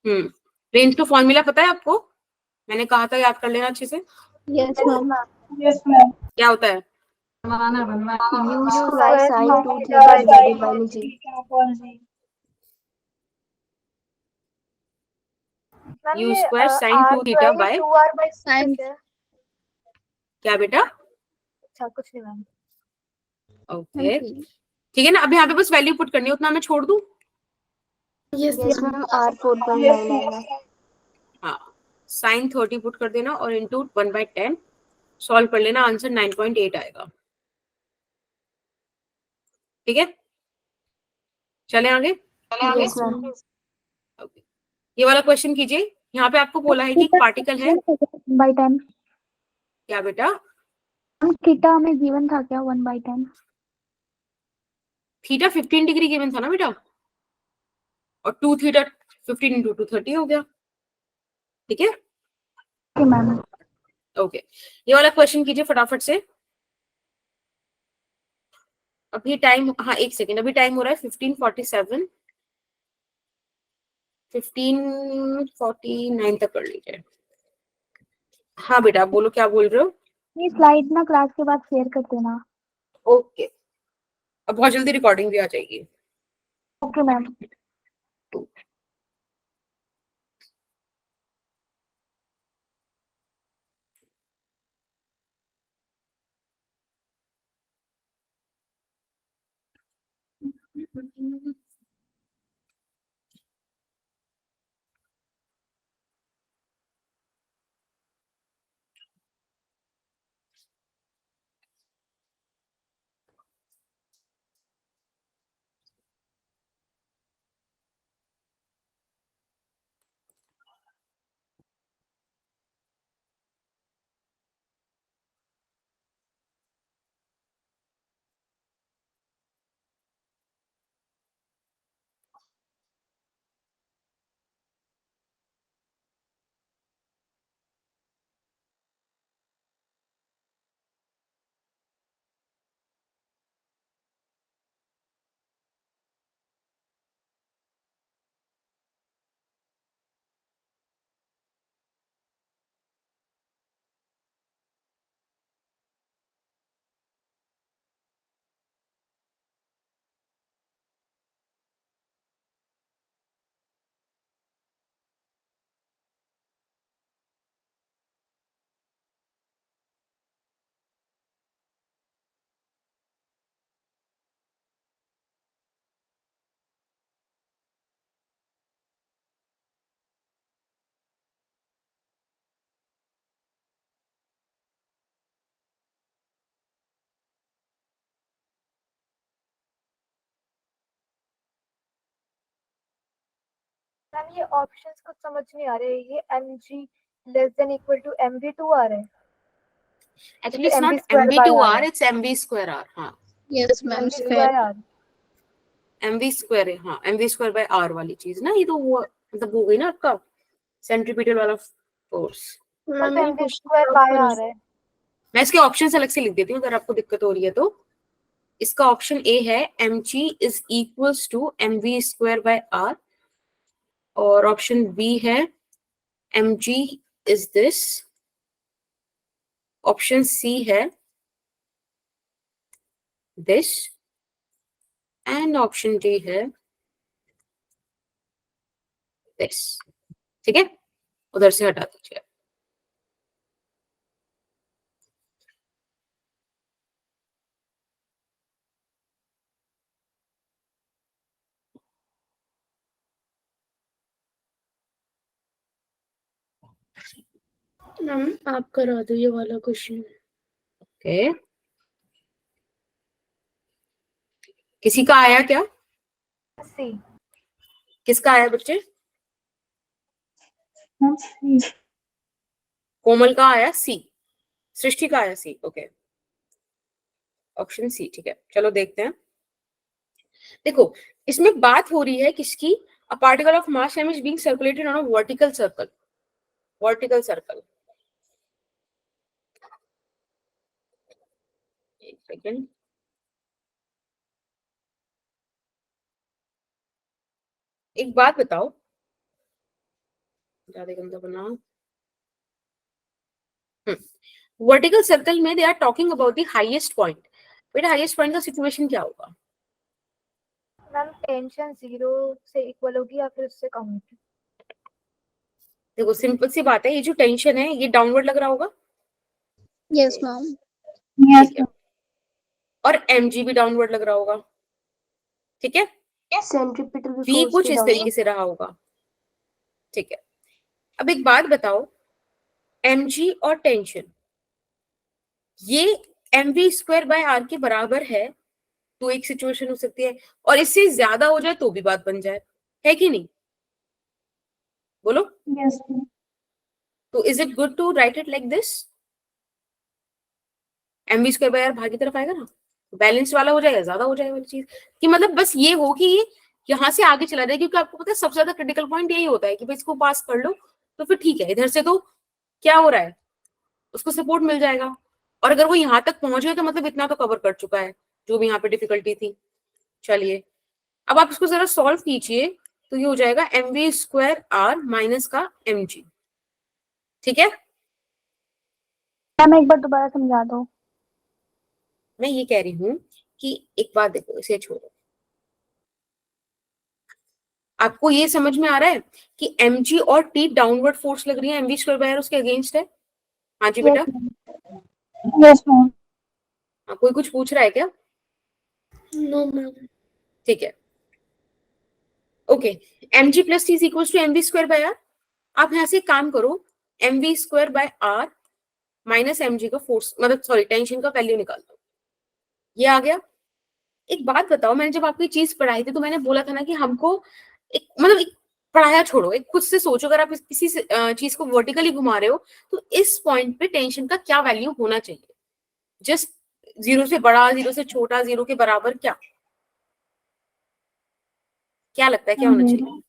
रेंज का फॉर्मूला पता है आपको? मैंने कहा था याद कर लेना अच्छे से। Yes ma'am. Yes ma'am. क्या होता है? u square sin 2 theta theta divided by g। Upon g. Ma'am u ये स्क्वायर साइन r 2 जो है थीटा ये बाय 2r/2 Sin- कैसे है? क्या बेटा? अच्छा कुछ नहीं मैम। ओके, ठीक है ना। अब यहाँ पे बस वैल्यू पुट करनी है, उतना मैं छोड़ दूं। Yes yes ma'am. Ma'am r 4.9 आएगा। हाँ, साइन 30 पुट कर देना और इंटू 1/10 सॉल्व कर लेना, आंसर 9.8 आएगा, ठीक है। चले आगे। Yes ma'am. Okay. ये वाला क्वेश्चन कीजिए, यहाँ पे आपको बोला है कि पार्टिकल है। 1/10। क्या बेटा? थीटा में गिवन था क्या 1/10? थीटा 15 डिग्री गिवन था ना बेटा, और 2 थीटा 15 इंटू 2 30 हो गया, ठीक है। Okay ma'am. ओके, ये वाला क्वेश्चन कीजिए फटाफट से। अभी टाइम, हाँ एक सेकेंड, अभी टाइम हो रहा है 15:47, 15:49 तक कर लीजिए। हाँ बेटा आप बोलो, क्या बोल रहे हो? ये स्लाइड ना क्लास के बाद शेयर कर देना। ओके, अब बहुत जल्दी रिकॉर्डिंग भी आ जाएगी। Okay ma'am. मैम ये ऑप्शंस कुछ समझ नहीं आ रहे, ये mg less than equal to mv2 आ रहा है। Actually it's mv not square by mv2r r it's mv square r। हाँ yes ma'am mv square. square r। mv square है, हाँ mv square by r वाली चीज ना, ये तो वो मतलब हो गई ना आपका सेंट्रीपिटल वाला फोर्स। मैम तो ये mv square by r है। मैं इसके ऑप्शन अलग से लिख देती हूँ अगर आपको दिक्कत हो रही है तो। इसका ऑप्शन ए है mg is equals to mv square by r, और ऑप्शन बी है mg is this, option C है दिस, एंड ऑप्शन डी है दिस। ठीक है, उधर से हटा दीजिए। मैम आप करा दो ये वाला क्वेश्चन। ओके, किसी का आया क्या? c किसका आया बच्चे? मैम सी। कोमल का आया सी, सृष्टि का आया सी। Okay, option C. ठीक है, चलो देखते हैं। देखो इसमें बात हो रही है किसकी? A particle of mass m is being circulated on a vertical circle, vertical circle। एक सेकेंड, एक बात बताओ, ज्यादा गंदा बना। वर्टिकल सर्कल में they are talking about the highest point. बेटा हाईएस्ट पॉइंट का सिचुएशन क्या होगा? मैम टेंशन 0 से इक्वल होगी या फिर उससे कम होगी। देखो सिंपल सी बात है, ये जो टेंशन है ये डाउनवर्ड लग रहा होगा, यस मैम। यस ठीक है, और mg भी डाउनवर्ड लग रहा होगा। ठीक है, सेंट्रीपिटल v फोर्स कुछ के इस डाउन। तरीके से रहा होगा। ठीक है, अब एक बात बताओ, mg और टेंशन ये mv स्क्वायर बाय r के बराबर है तो एक सिचुएशन हो सकती है, और इससे ज्यादा हो जाए तो भी बात बन जाए, है कि नहीं? बोलो। Yes ma'am. तो is it good to write it like this? mv square by r भाग की तरफ आएगा ना, बैलेंस वाला हो जाएगा, ज्यादा हो जाएगा वाली चीज, कि मतलब बस ये हो कि ये यहाँ से आगे चला जाए, क्योंकि आपको पता है सबसे ज्यादा क्रिटिकल पॉइंट यही होता है कि भाई इसको पास कर लो तो फिर ठीक है, इधर से तो क्या हो रहा है, उसको सपोर्ट मिल जाएगा, और अगर वो यहाँ तक पहुंच गए तो मतलब इतना तो कवर कर चुका है जो भी यहाँ पे डिफिकल्टी थी। चलिए अब आप इसको जरा सॉल्व कीजिए, तो ये हो जाएगा mv स्क्वायर r माइनस का mg। ठीक है, मैम एक बार दोबारा समझा दो। मैं ये कह रही हूँ कि एक बात देखो, इसे छोड़ो, आपको ये समझ में आ रहा है कि mg और t डाउनवर्ड फोर्स लग रही है, mv स्क्वायर बाय r उसके अगेंस्ट है। हाँ जी बेटा, यस मैम। हाँ, कोई कुछ पूछ रहा है क्या? No ma'am. ठीक है, okay, mg plus T is equal to mv square by r। आप यहाँ से काम करो, mv square by r minus mg का फोर्स मतलब सॉरी टेंशन का वैल्यू निकाल दो, ये आ गया। एक बात बताओ, मैंने जब आपको ये चीज पढ़ाई थी तो मैंने बोला था ना कि हमको एक मतलब एक पढ़ाया छोड़ो, एक खुद से सोचो, अगर आप किसी चीज को वर्टिकली घुमा रहे हो तो इस पॉइंट पे टेंशन का क्या वैल्यू होना चाहिए? जस्ट 0 से बड़ा, 0 से छोटा, 0 के बराबर, क्या लगता है क्या होना चाहिए?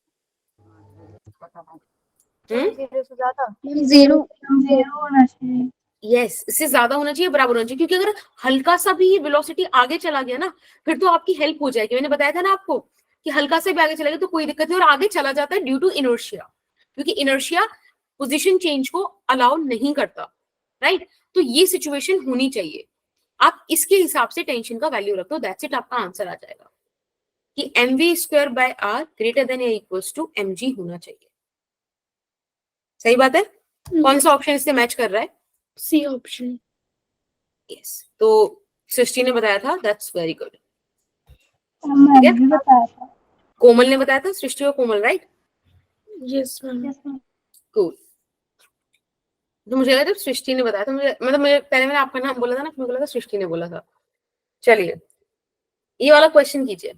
0 से ज्यादा। Ma'am zero. जीरो होना चाहिए। यस, इससे ज्यादा होना चाहिए, बराबर होना चाहिए, क्योंकि अगर हल्का सा भी ये वेलोसिटी आगे चला गया ना फिर तो आपकी हेल्प हो जाएगी। मैंने बताया था ना आपको कि हल्का से भी आगे चला गया तो कोई दिक्कत नहीं, और आगे चला जाता है ड्यू टू इनर्शिया, क्योंकि इनर्शिया पोजीशन चेंज को अलाउ नहीं करता, राइट? तो ये सिचुएशन होनी चाहिए, आप इसके हिसाब से टेंशन का वैल्यू रख दो, दैट्स इट, आपका आंसर आ जाएगा कि mv square by r greater than या इक्वल्स टू mg होना चाहिए। सही बात है? कौन सा ऑप्शन इससे मैच कर रहा है? C option. यस, तो सृष्टि ने बताया था, दैट्स वेरी गुड। मैंने भी बताया था। कोमल ने बताया था, सृष्टि और Komal, right? Yes ma'am. Yes ma'am. Cool. तो मुझे लगा था सृष्टि ने बताया था, मुझे मतलब मुझे पहले मैंने आपका नाम बोला था ना, मुझे लगा सृष्टि ने बोला था। चलिए ये वाला क्वेश्चन कीजिए,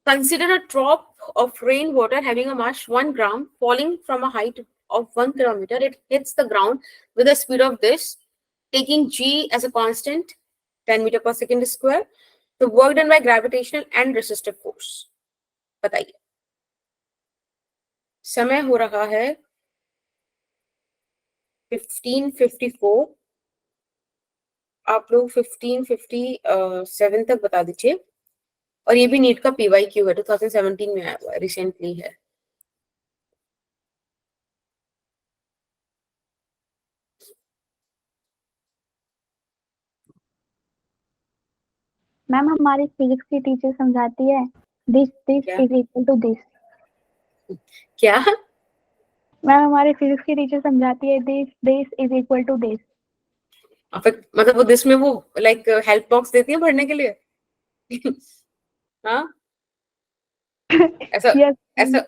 consider a drop of rainwater having a mass 1 gram falling from a height of 1 kilometer, it hits the ground with a speed of this, taking g as a constant, 10 meter per second square. The work done by gravitational and resistive force. बताइए, समय हो रहा है 15:54. आप लोग 15:57 तक बता दीजिए. और ये भी नीट का PYQ है, 2017 में आया हुआ है, रिसेंटली है. मैम हमारी फिजिक्स की टीचर समझाती है दिस क्या? Is equal to this. क्या? मैम हमारी फिजिक्स की टीचर समझाती है this is equal to this. मतलब वो दिस में वो लाइक हेल्प बॉक्स देती है भरने के लिए. हाँ, ऐसा यस ऐसा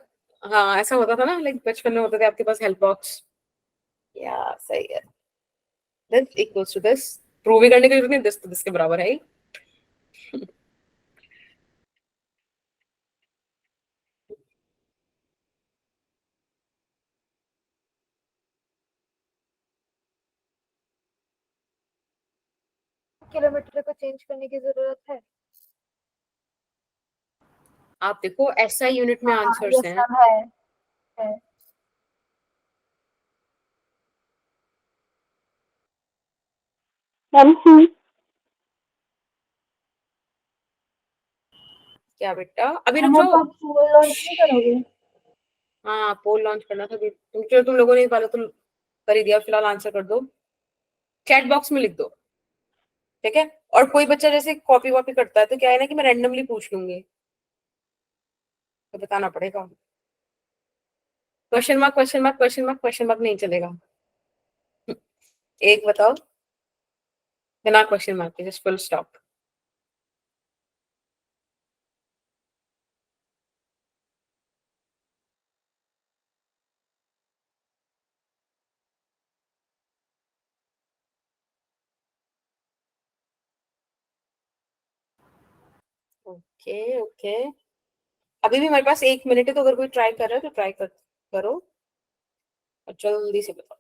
हाँ, ऐसा होता था ना, लाइक बचपन में होते थे आपके पास हेल्प बॉक्स. या सही है. This equals to this. Prove भी करने की जरूरत नहीं, दिस तो दिस के बराबर है ही. किलोमीटर को चेंज करने की जरूरत है. आप देखो SI यूनिट में आंसर्स यस हैं. मैम है. क्या बेटा, अभी रुक जाओ. आप पोल लॉन्च नहीं करोगे? हाँ, पोल लॉन्च करना था. तुम लोगों ने पहले तो कर ही दिया. फिलहाल आंसर कर दो, चैट बॉक्स में लिख दो, ठीक है. और कोई बच्चा जैसे कॉपी वॉपी करता है तो क्या है ना कि मैं रैंडमली पूछ लूंगी, तो बताना पड़ेगा. Question mark question mark question mark question mark नहीं चलेगा. एक बताओ बिना क्वेश्चन मार्क के, just full stop. Okay okay, अभी भी हमारे पास 1 मिनट है, तो अगर कोई ट्राई कर रहा है तो ट्राई करो और जल्दी से बताओ.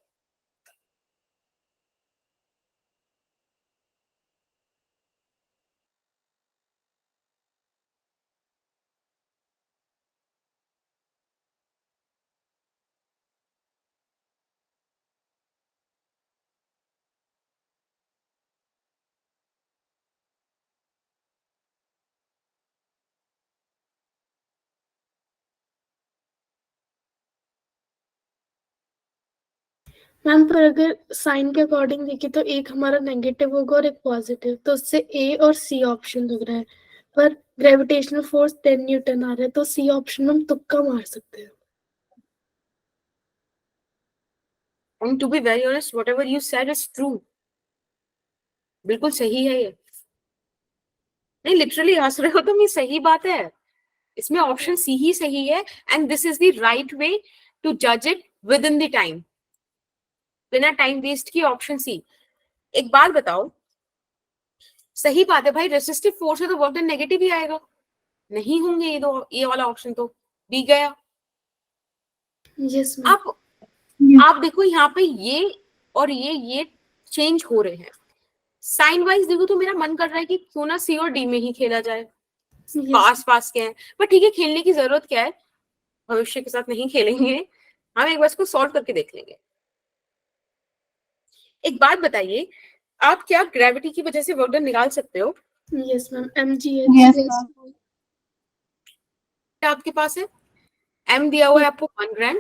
मैम पर अगर साइन के अकॉर्डिंग देखें तो एक हमारा नेगेटिव होगा और एक पॉजिटिव, तो उससे A और C ऑप्शन लग रहा है. पर ग्रेविटेशनल फोर्स 10 न्यूटन आ रहा है, तो C ऑप्शन में हम तुक्का मार सकते हैं. And to be very honest, whatever you said is true. बिल्कुल सही है ये. नहीं, लिटरली हंस रहे हो तुम, ये सही बात है. इसमें ऑप्शन सी ही सही है. And this is the right way to जज it with in the time, बिना टाइम वेस्ट की. Option C. एक बात बताओ, सही बात है भाई, रेसिस्टिव फोर्स है तो वर्क डन नेगेटिव ही आएगा. नहीं होंगे ये वाला ऑप्शन तो बी गया. Yes ma'am. आप देखो यहाँ पे ये और ये चेंज हो रहे हैं. साइन वाइज देखो तो मेरा मन कर रहा है कि क्यों ना सी और डी में ही खेला जाए. पास पास के हैं, पर ठीक है, खेलने की जरूरत क्या है, भविष्य के साथ नहीं खेलेंगे हम, एक बार इसको सॉल्व करके देख लेंगे. एक बात बताइए, आप क्या ग्रेविटी की वजह से वर्क डन निकाल सकते हो? Yes ma'am. mg आपके पास है m दिया हुआ है आपको 1 ग्राम,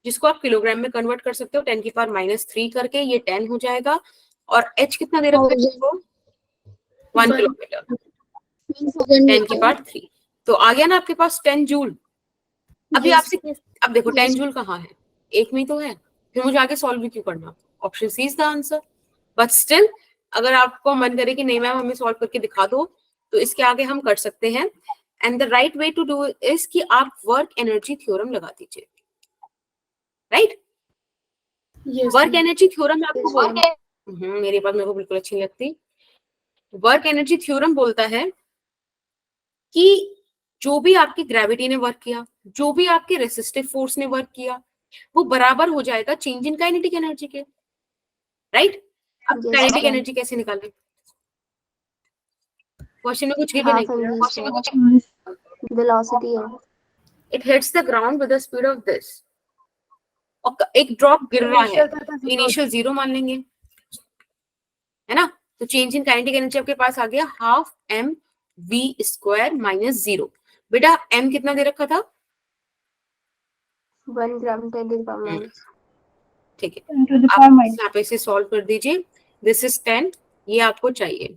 जिसको आप किलोग्राम में कन्वर्ट कर सकते हो 10⁻³ करके. ये 10 हो जाएगा. और h कितना दे रखा है आपको? 1 किलोमीटर, 10⁻³ तो आ गया ना आपके पास 10 जूल. अभी आपसे अब देखो 10 जूल कहाँ है, एक में तो है. फिर मुझे आगे सॉल्व भी क्यों करना? Option C is the answer. But still अगर आपको मन करे कि नहीं मैम हमें सॉल्व करके दिखा दो, तो इसके आगे हम कर सकते हैं. And the right way to do is कि आप वर्क एनर्जी थ्योरम लगा दीजिए. राइट, वर्क एनर्जी थ्योरम आपको मेरे को बिल्कुल अच्छी नहीं लगती. वर्क एनर्जी थ्योरम बोलता है कि जो भी आपकी ग्रेविटी ने वर्क किया, जो भी आपके रेसिस्टिव फोर्स ने वर्क किया, वो बराबर हो जाएगा चेंज इन काइनेटिक एनर्जी के, राइट? अब Yes, काइनेटिक ma'am. एनर्जी कैसे निकालें? क्वेश्चन में कुछ गिवन Half नहीं mv velocity है. It hits the ground with the speed of this, और एक ड्रॉप गिर रहा है, Initial था तो zero इनिशियल 0 मान लेंगे, है ना? तो चेंज इन काइनेटिक एनर्जी आपके पास आ गया half M V square minus 0। बेटा एम कितना दे रखा था? 1 gram 10 to the power minus. ठीक है, 10 to the आप power minus. यहाँ पे इसे सॉल्व कर दीजिए। दिस इज 10, ये आपको चाहिए,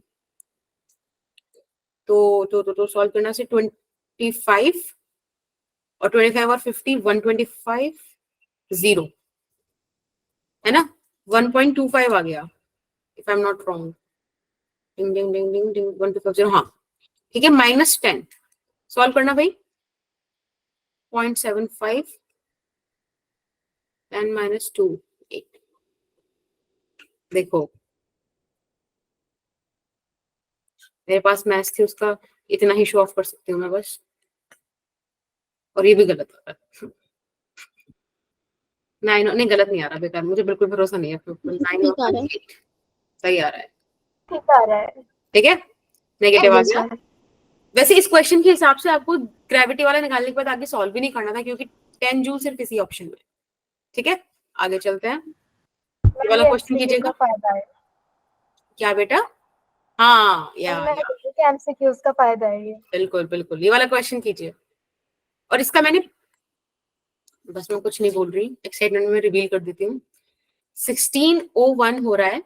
तो सॉल्व करना से 25 और 25 और 50 125 0, है ना? 1.25 आ गया if I am not wrong. Ding ding ding ding ding 1250, हाँ ठीक है। माइनस 10 सॉल्व करना भाई, 0.75 10 माइनस 2 8। देखो मेरे पास मैथ्स थी, उसका इतना ही शो ऑफ कर सकती हूँ मैं बस, और ये भी गलत हो रहा है। नहीं गलत नहीं आ रहा, बेकार, मुझे बिल्कुल भरोसा नहीं है। ठीक आ रहा है। 9.8 सही आ रहा है, ठीक आ रहा है। ठीक है, नेगेटिव आ Yes, गया। ma'am. वैसे इस क्वेश्चन के हिसाब से आपको ग्रेविटी वाला निकालने के बाद आगे सॉल्व भी नहीं करना था, क्योंकि 10 जूल सिर्फ इसी ऑप्शन में। ठीक है, आगे चलते हैं। ये वाला क्वेश्चन कीजिएगा। फायदा है, क्या बेटा? हाँ या एमसीक्यूज का फायदा है ये। बिल्कुल बिल्कुल, ये वाला क्वेश्चन कीजिए। और इसका मैंने, बस मैं कुछ नहीं बोल रही, एक्साइटमेंट में रिवील कर देती हूँ। 1601 हो रहा है,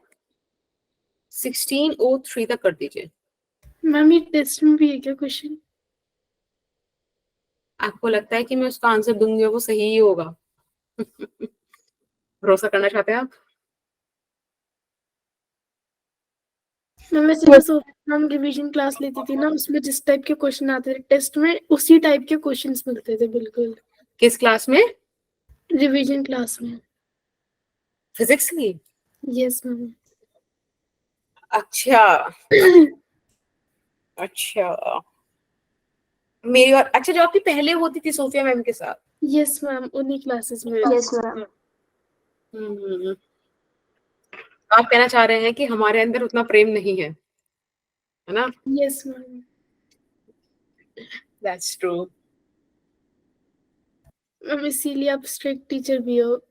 1603 तक कर दीजिए। मैम ये टेस्ट में भी है क्या क्वेश्चन? आपको लगता है कि मैं उसका आंसर दूंगी और वो सही ही होगा? भरोसा करना चाहते हैं आप? मैम वैसे मैं मैम रिवीजन क्लास लेती थी ना, उसमें जिस टाइप के क्वेश्चन आते थे टेस्ट में, उसी टाइप के क्वेश्चंस मिलते थे बिल्कुल। किस क्लास में? रिवीजन क्लास में। फिजिक्स की? Yes ma'am. अच्छा अच्छा, मेरी और अच्छा, जो आपकी पहले होती थी सोफिया मैम के साथ? यस मैम, उन्हीं क्लासेस में। Yes, ma'am. हम्म, आप कहना चाह रहे हैं कि हमारे अंदर उतना प्रेम नहीं है ना? Yes ma'am. That's true. Ma'am इसीलिए आप स्ट्रिक्ट टीचर भी हो।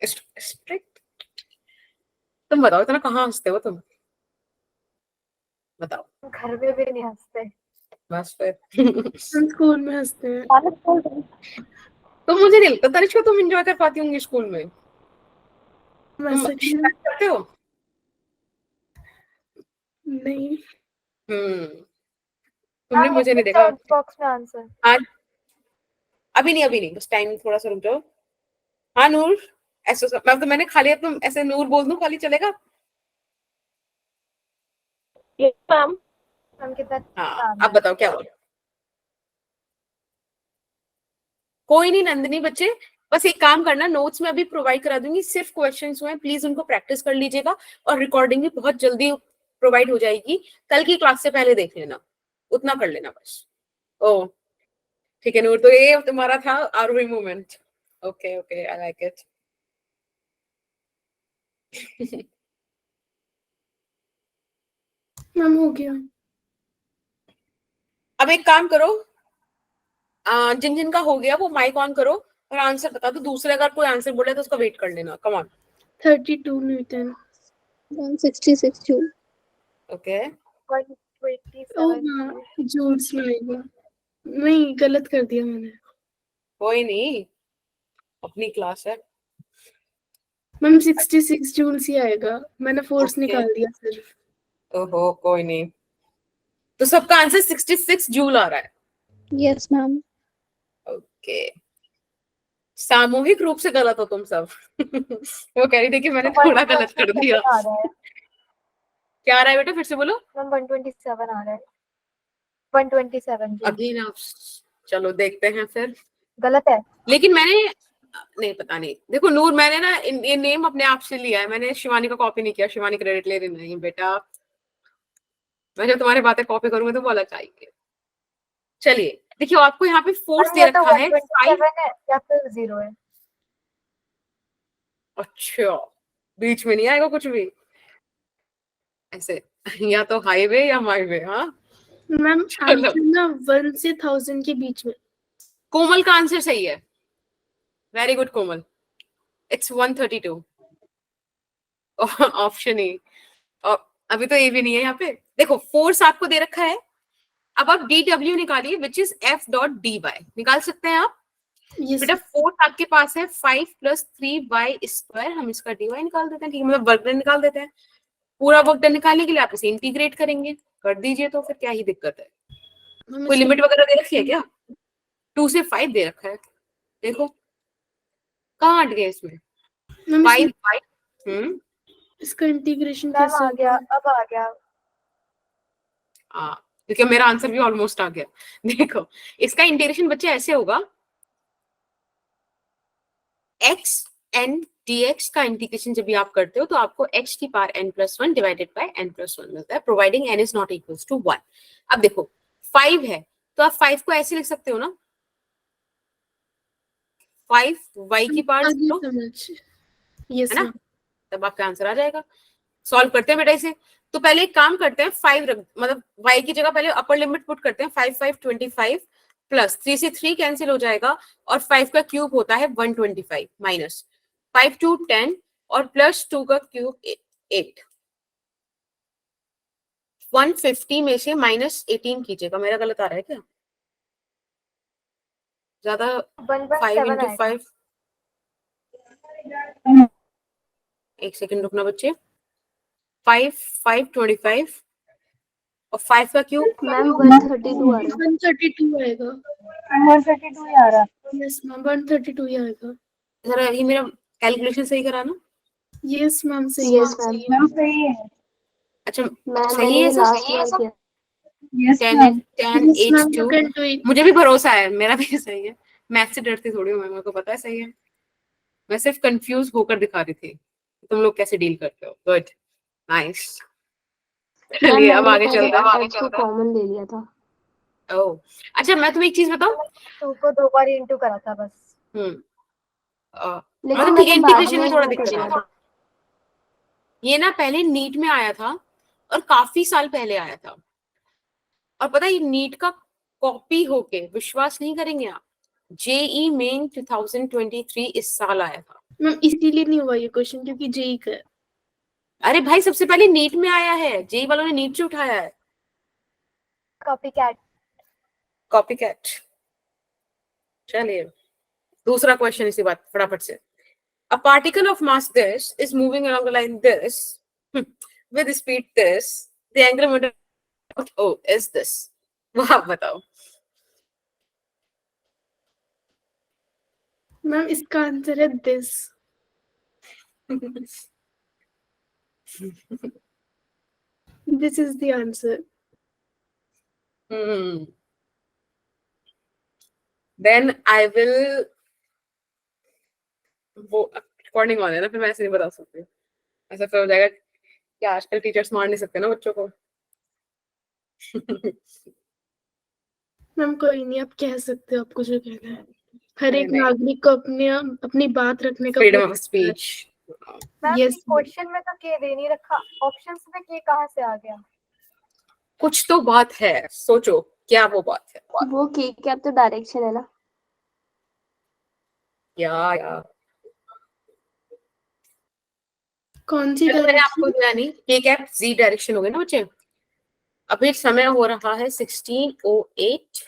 स्ट्रिक्ट? तुम बताओ, इतना कहाँ हंसते हो तुम? बताओ। घर में भी नहीं हंसते। बस फिर हम स्कूल में हंसते हैं। तो मुझे नहीं लगता तनिष्का तुम एंजॉय कर पाती होंगी स्कूल में। मैं तुम सेक्शन करते हो? नहीं। तुमने मुझे नहीं देखा। बॉक्स में आंसर। हाँ, अभी नहीं, बस टाइम थोड़ा सा रुक जाओ। हाँ नूर, ऐसे मैं तो मैंने खाली, तुम ऐसे नूर बोल दूं खाली चलेगा? मैम हम कितना हाँ अब बताओ क्या बोल। कोई नहीं नंदिनी बच्चे, बस एक काम करना, नोट्स में अभी प्रोवाइड करा दूंगी, सिर्फ क्वेश्चंस हुए, प्लीज उनको प्रैक्टिस कर लीजिएगा, और रिकॉर्डिंग भी बहुत जल्दी प्रोवाइड हो जाएगी, कल की क्लास से पहले देख लेना, उतना कर लेना बस। ओ ठीक है नूर, तो ये तुम्हारा था Aarohi moment. Okay okay, I like it. Ma'am हो गया। अब एक काम करो, जिन जिन का हो गया वो माइक ऑन करो और आंसर बता दो। दूसरे अगर कोई आंसर बोले तो उसका वेट कर लेना। Come on. 32 Newton. 166 joule. Okay 127 ओ हाँ, जूल्स में आएगा। नहीं, गलत कर दिया मैंने। कोई नहीं, अपनी क्लास है। मैम 66 जूल्स ही आएगा, मैंने फोर्स Okay. निकाल दिया सिर्फ। ओहो कोई नहीं, तो सबका आंसर 66 जूल आ रहा है। Yes ma'am. ओके, सामूहिक रूप से गलत हो तुम सब। वो कह रही थी कि मैंने थोड़ा गलत कर दिया। आ रहा है। क्या आ रहा है बेटा, फिर से बोलो। मैम 127 आ रहा है। 127 जी। अभी ना, चलो देखते हैं फिर। गलत है। लेकिन मैंने, नहीं पता नहीं, देखो नूर, मैंने ना ये नेम अपने आप से लिया है, मैंने शिवानी का कॉपी नहीं किया। शिवानी क्रेडिट ले रही नहीं बेटा, मैं जब तुम्हारी बातें कॉपी करूंगी तो वो अलग आएंगे। चलिए देखिए आपको यहाँ पे फोर्स मैम दे या तो रखा है 127 है या फिर 0 है। अच्छा, बीच में नहीं आएगा कुछ भी ऐसे, या तो हाईवे या माईवे। हाँ मैम चलो, आंसर ना 1 से 1000 के बीच में। कोमल का आंसर सही है, very good Komal, it's 132 option A. और अभी तो ए भी नहीं है यहाँ पे। देखो फोर्स आपको दे रखा है, अब आप डी डब्ल्यू निकालिए which is F dot D Y, निकाल सकते हैं आप। यस बेटा फोर्स आपके पास है 5 + 3y², हम इसका dy निकाल देते हैं, ठीक है, मतलब वर्क डन निकाल देते हैं। पूरा वर्क डन निकालने के लिए आप इसे इंटीग्रेट करेंगे, कर दीजिए, तो फिर क्या ही दिक्कत है। मैम कोई लिमिट वगैरह दे रखी है क्या? 2 से 5 दे रखा है, देखो कहाँ हट गए इसमें, मैम 5y। इसका इंटीग्रेशन मैम कैसे आ गया, होगा? अब आ गया। क्योंकि मेरा आंसर भी ऑलमोस्ट आ गया। देखो इसका इंटीग्रेशन बच्चे ऐसे होगा, x n dx का इंटीग्रेशन जब भी आप करते हो तो आपको x की power n+1 divided by n+1 मिलता है, providing n is not equals to 1। अब देखो 5 है तो आप 5 को ऐसे लिख सकते हो ना, 5 y की पावर आगे 0, समझ। यस है ना, मैम। तब आपका आंसर आ जाएगा। सॉल्व करते हैं बेटा इसे। तो पहले एक काम करते हैं, 5 मतलब y की जगह पहले अपर लिमिट पुट करते हैं, 5 5 25 प्लस 3 से 3 कैंसिल हो जाएगा, और 5 का क्यूब होता है 125 माइनस 5 2 10 और प्लस 2 का क्यूब 8। 150 में से -18 कीजिएगा, मेरा गलत आ रहा है क्या? ज्यादा 5 117 इंटू आएगा। 5, एक सेकंड रुकना बच्चे, 5 5 25 और 5 का क्यूब मैम 132 आ रहा है। 132 आएगा। 132 ही आ रहा। यस मैम 132 ही आएगा। जरा ये मेरा कैलकुलेशन सही करा ना। यस मैम सही है। Yes ma'am. मैम सही है। अच्छा मैम सही मैंने है ये सब, लास्ट ईयर किया। Yes 10 ma'am. 10 yes 8 ma'am you 2, can do it. मुझे भी भरोसा है, मेरा भी सही है। मैथ से डरती थोड़ी हूँ मैं, मेरे को पता है सही है। मैं सिर्फ कंफ्यूज होकर दिखा रही थी तुम लोग कैसे डील करते हो। Good, nice. मैम चलिए अब मैंने आगे पहले चलते f को कॉमन ले लिया था। हैं। ओह अच्छा, मैं तुम्हें एक चीज बताऊं। 2 को 2 बार इंटू करा था बस। लेकिन मतलब ठीक है, मैंने बाद इंटीग्रेशन में में थोड़ा वो कर दिक्कत दिया है। था। ये ना पहले नीट में आया था, और काफी साल पहले आया था, और पता है ये नीट का कॉपी होके, विश्वास नहीं करेंगे आप, जेई मेन 2023 इस साल आया था। मैम इसीलिए नहीं हुआ ये क्वेश्चन क्योंकि जेई का है। अरे भाई सबसे पहले नीट में आया है, जेई वालों ने नीट से उठाया है। Copy cat. Copy cat. चलिए दूसरा क्वेश्चन इसी बात फटाफट से। A particle of mass this is moving along the line this with speed this. The angular momentum oh is this. वाह बताओ। मैम इसका आंसर है this. This is the answer. Then I will वो recording on है ना, फिर मैं ऐसे नहीं बता सकती, ऐसा फिर हो जाएगा कि आजकल टीचर्स मार नहीं सकते ना बच्चों को। मैम कोई नहीं, आप कह सकते हो आपको जो कहना है। हर एक नहीं। नागरिक को अपनी बात रखने का freedom of speech. Ma'am Yes, question में तो के दे नहीं रखा, ऑप्शंस में के कहाँ से आ गया? कुछ तो बात है, सोचो क्या वो बात है। वो के कैप तो डायरेक्शन है ना। या कौन सी मैंने डायरेक्शन? आपको दिया नहीं, के कैप जी डायरेक्शन हो गए ना बच्चे। अभी समय हो रहा है 16:08,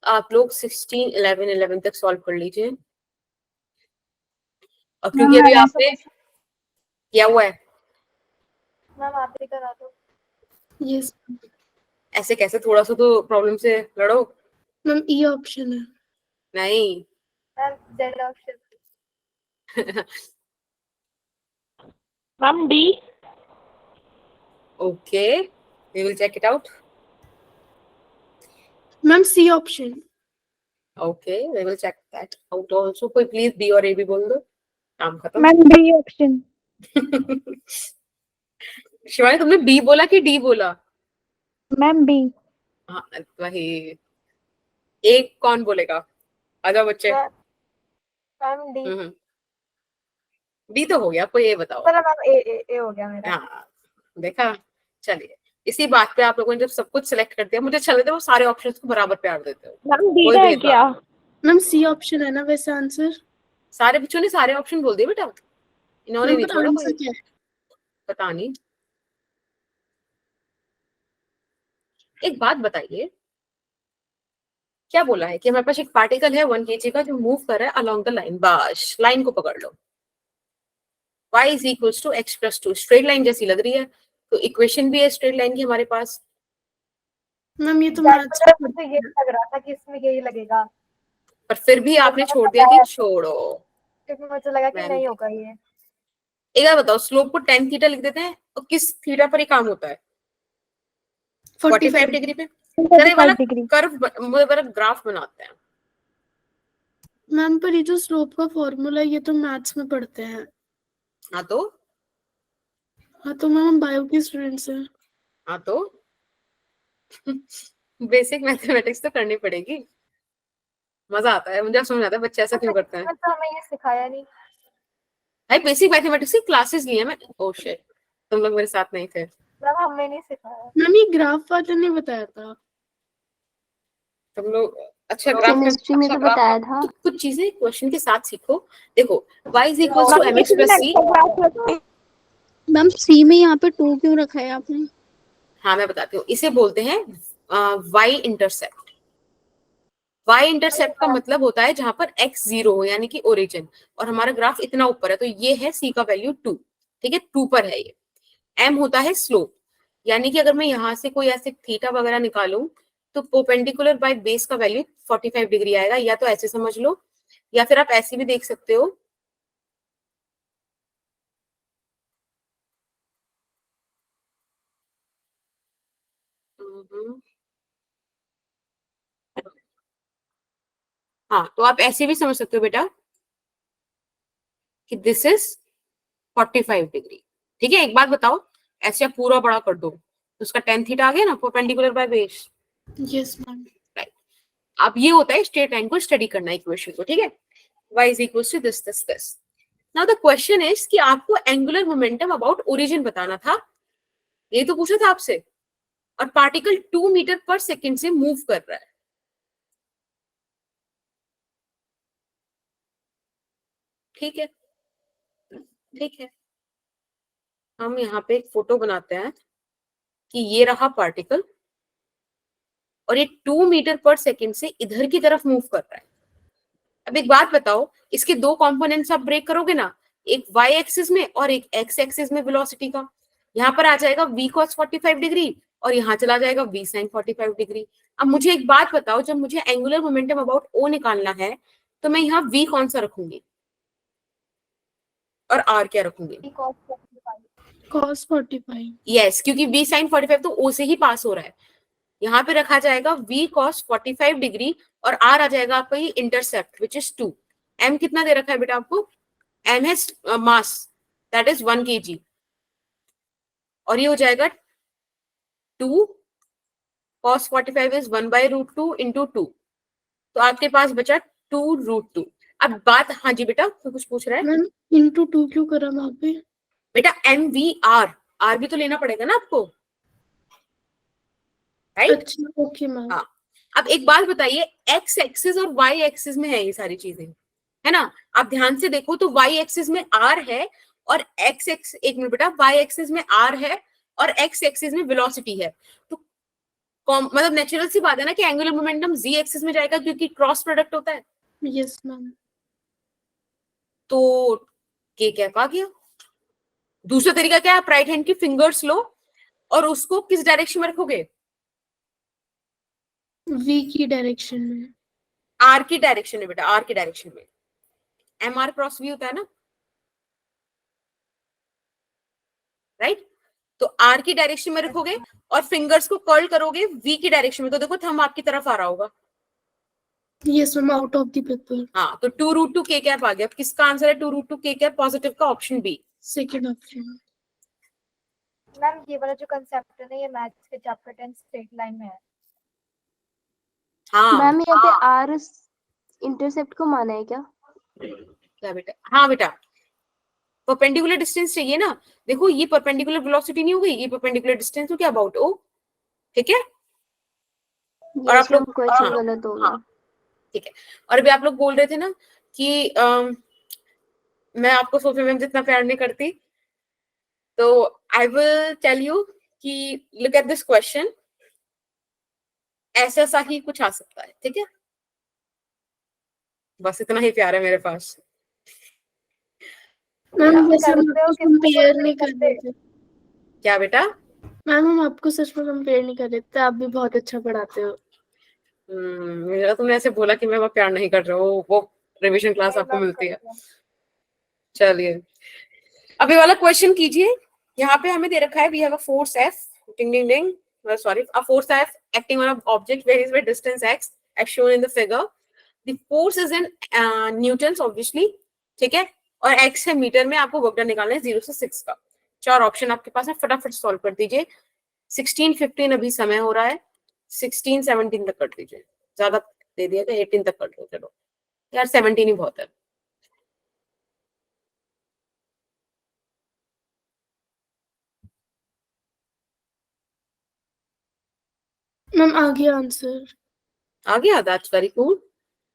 आप लोग 16 11 तक सॉल्व कर लीजिए, और क्योंकि अभी आपने किया हुआ है। मैम आप ही करा दो। यस ऐसे कैसे, थोड़ा सा तो प्रॉब्लम से लड़ो। मैम ई ऑप्शन है। नहीं ma'am Z option. Ma'am D. Okay we will check it out. Ma'am C option. Okay we will check that out also. कोई प्लीज बी और ए भी बोल दो, काम खत्म। Ma'am D option. शिवानी तुमने बी बोला कि डी बोला? Ma'am B. हाँ वही, एक कौन बोलेगा? आजा बच्चे। Ma'am D. डी तो हो गया, कोई ए बताओ। चलो मैम ए हो गया मेरा। हाँ देखा, चलिए इसी बात पे आप लोगों ने जब सब कुछ सिलेक्ट कर दिया, मुझे अच्छा लगता है वो सारे ऑप्शंस को बराबर प्यार देते हो। मैम डी कोई है भेदभाव क्या? मैम सी ऑप्शन है ना वैसे आंसर? सारे बच्चों ने सारे ऑप्शन बोल दिए बेटा, इन्होंने मैम नहीं पर छोड़ा आंसर कोई। क्या है? पता नहीं। एक बात बताइए, क्या बोला है कि हमारे पास एक पार्टिकल है 1 kg का जो मूव कर रहा है अलोंग द लाइन, बस लाइन को पकड़ लो। y is equals to x plus 2, straight line जैसी लग रही है, तो इक्वेशन भी है स्ट्रेट लाइन की हमारे पास। मैम ये तो That मैथ्स मतलब मुझे ये लग रहा था कि इसमें यही लगेगा, पर फिर भी आपने छोड़ दिया कि छोड़ो। क्योंकि मुझे लगा कि मैम नहीं होगा ये। एक बार बताओ, स्लोप को tan थीटा लिख देते हैं और किस थीटा पर ही काम होता है? 45 डिग्री पे। सर ये वाला 45 डिग्री। कर्व वाला ग्राफ बनाते हैं। मैम पर ये जो स्लोप का फॉर्मूला है ये तो मैथ्स में पढ़ते हैं। हाँ तो हाँ तो मैम हम बायो की स्टूडेंट्स हैं। हाँ तो बेसिक मैथमेटिक्स तो करनी पड़ेगी। मजा आता है मुझे, समझ आता है बच्चे ऐसा क्यों करते हैं। तो हमें ये सिखाया नहीं। भाई बेसिक मैथमेटिक्स की क्लासेस ली है मैं। ओह शिट, तुम लोग मेरे साथ नहीं थे। मैम हमें नहीं सिखाया। मैम ये ग्राफ वाले ने बताया था। तुम लोग अच्छा ग्राफ में, केमिस्ट्री में तो बताया था। तो कुछ चीजें क्वेश्चन के साथ सीखो। देखो y is equal to mx plus c। Ma'am C में यहाँ पे 2 क्यों रखा है आपने? हाँ मैं बताती हूँ, इसे बोलते हैं y इंटरसेप्ट। y इंटरसेप्ट का मतलब होता है जहां पर x 0 हो, यानी कि ओरिजिन, और हमारा ग्राफ इतना ऊपर है, तो ये है c का वैल्यू 2। ठीक है, 2 पर है ये। m होता है स्लोप, यानी कि अगर मैं यहाँ से कोई ऐसे थीटा वगैरह निकालूं तो परपेंडिकुलर बाय बेस का वैल्यू 45 डिग्री आएगा, या तो ऐसे समझ लो या फिर आप ऐसे भी देख सकते हो। हाँ तो आप ऐसे भी समझ सकते हो बेटा कि दिस इज 45 डिग्री। ठीक है, एक बात बताओ, ऐसे आप पूरा बड़ा कर दो तो उसका tan थीटा आ गया ना, perpendicular by base. Yes ma'am. Right, अब ये होता है स्ट्रेट लाइन को स्टडी करना, इक्वेशन को। ठीक है, y is equal to this this this. Now the question is कि आपको एंगुलर मोमेंटम अबाउट ओरिजिन बताना था, ये तो पूछा था आपसे, और पार्टिकल 2 मीटर पर सेकेंड से मूव कर रहा है। ठीक है, ठीक है, हम यहाँ पे एक फोटो बनाते हैं कि ये रहा पार्टिकल और ये 2 मीटर पर सेकेंड से इधर की तरफ मूव कर रहा है। अब एक बात बताओ, इसके दो कंपोनेंट्स आप ब्रेक करोगे ना, एक y एक्सिस में और एक x एक्सिस में वेलोसिटी का। यहाँ पर आ जाएगा v cos 45 डिग्री और यहाँ चला जाएगा v sin 45 डिग्री। अब मुझे एक बात बताओ, जब मुझे एंगुलर मोमेंटम अबाउट o निकालना है तो मैं यहाँ v कौन सा रखूंगी और r क्या रखूंगी? cos 45। यस, क्योंकि v sin 45 तो o से ही पास हो रहा है। यहाँ पे रखा जाएगा v cos 45 डिग्री और r आ जाएगा आपका ये इंटरसेप्ट विच इज 2। m कितना दे रखा है बेटा आपको? m है मास, दैट इज 1 kg, और ये हो जाएगा 2 cos 45 इज 1/√2 इंटू 2, तो आपके पास बचा 2√2। अब बात, हाँ जी बेटा तो कुछ पूछ रहा है मैम इंटू 2 क्यों करा वहां पे? बेटा, mvr, r भी तो लेना पड़ेगा ना आपको, राइट? अच्छा ओके मैम। हाँ, अब एक बात बताइए, x एक्सिस और y एक्सिस में है ये सारी चीजें, है ना? आप ध्यान से देखो तो y एक्सिस में r है और x एक्स, एक मिनट बेटा, y एक्सिस में r है और x एक्सिस में वेलोसिटी है, तो मतलब नेचुरल सी बात है ना कि एंगुलर मोमेंटम z एक्सिस में जाएगा क्योंकि क्रॉस प्रोडक्ट होता है। Yes ma'am. तो के क्या कहा गया? दूसरा तरीका क्या है, आप राइट हैंड की फिंगर्स लो और उसको किस डायरेक्शन में रखोगे? v की डायरेक्शन में। r की डायरेक्शन में बेटा, r की डायरेक्शन में। mr क्रॉस v होता है ना, राइट? तो r की डायरेक्शन में रखोगे और फिंगर्स को कर्ल करोगे v की डायरेक्शन में, तो देखो थंब आपकी तरफ आ रहा होगा। Yes ma'am, out of the paper. हाँ, तो 2√2 k कैप आ गया। अब किसका आंसर है 2√2 k कैप? पॉजिटिव का, option B. Second option. Ma'am ये वाला जो कंसेप्ट है ना, ये मैथ्स के चैप्टर 10 स्ट्रेट लाइन में है। हाँ मैम यहाँ पे आर इंटरसेप्ट को माना है क्या? क्या बेटा? हाँ बेटा, परपेंडिकुलर डिस्टेंस चाहिए ना। देखो ये परपेंडिकुलर वेलोसिटी नहीं हो गई, ये परपेंडिकुलर डिस्टेंस हो गया अबाउट ओ, ठीक है। और यस आप मैम, लोग क्वेश्चन हाँ गलत हो गया। हाँ ठीक है। और अभी आप लोग बोल रहे थे ना कि मैं आपको सोफी मैम जितना प्यार नहीं करती, तो आई विल टेल यू कि लुक एट दिस क्वेश्चन, ऐसा सा ही कुछ आ सकता है, ठीक है। बस इतना ही प्यार है मेरे पास। मैम आप वैसे हम करते हो आपको किसको कंपेयर पसंद नहीं कर करते? रहे थे। क्या बेटा? मैम हम आपको सच में कंपेयर नहीं कर रहे थे, आप भी बहुत अच्छा पढ़ाते हो। मेरा तुमने ऐसे बोला कि मैं वो प्यार नहीं कर रहा हूँ, वो रिवीजन क्लास नहीं, आपको मैम मिलती है। करते हैं। चलिए अभी वाला क्वेश्चन कीजिए। यहाँ पे हमें दे रखा है we have a force F, ding ding ding, sorry, a force F acting on an object varies by distance x as shown in the figure. The force is in newtons obviously, ठीक है। और x है metre में, आपको work done निकालना है 0 से 6 का। 4 ऑप्शन आपके पास है, फटाफट सॉल्व कर दीजिए। 16-15 अभी समय हो रहा है, 16-17 तक कर दीजिए। ज्यादा दे दिया था, 18 तक कर दो। चलो यार 17 ही बहुत है। मैम आ गया आंसर। आ गया, दैट्स वेरी कूल,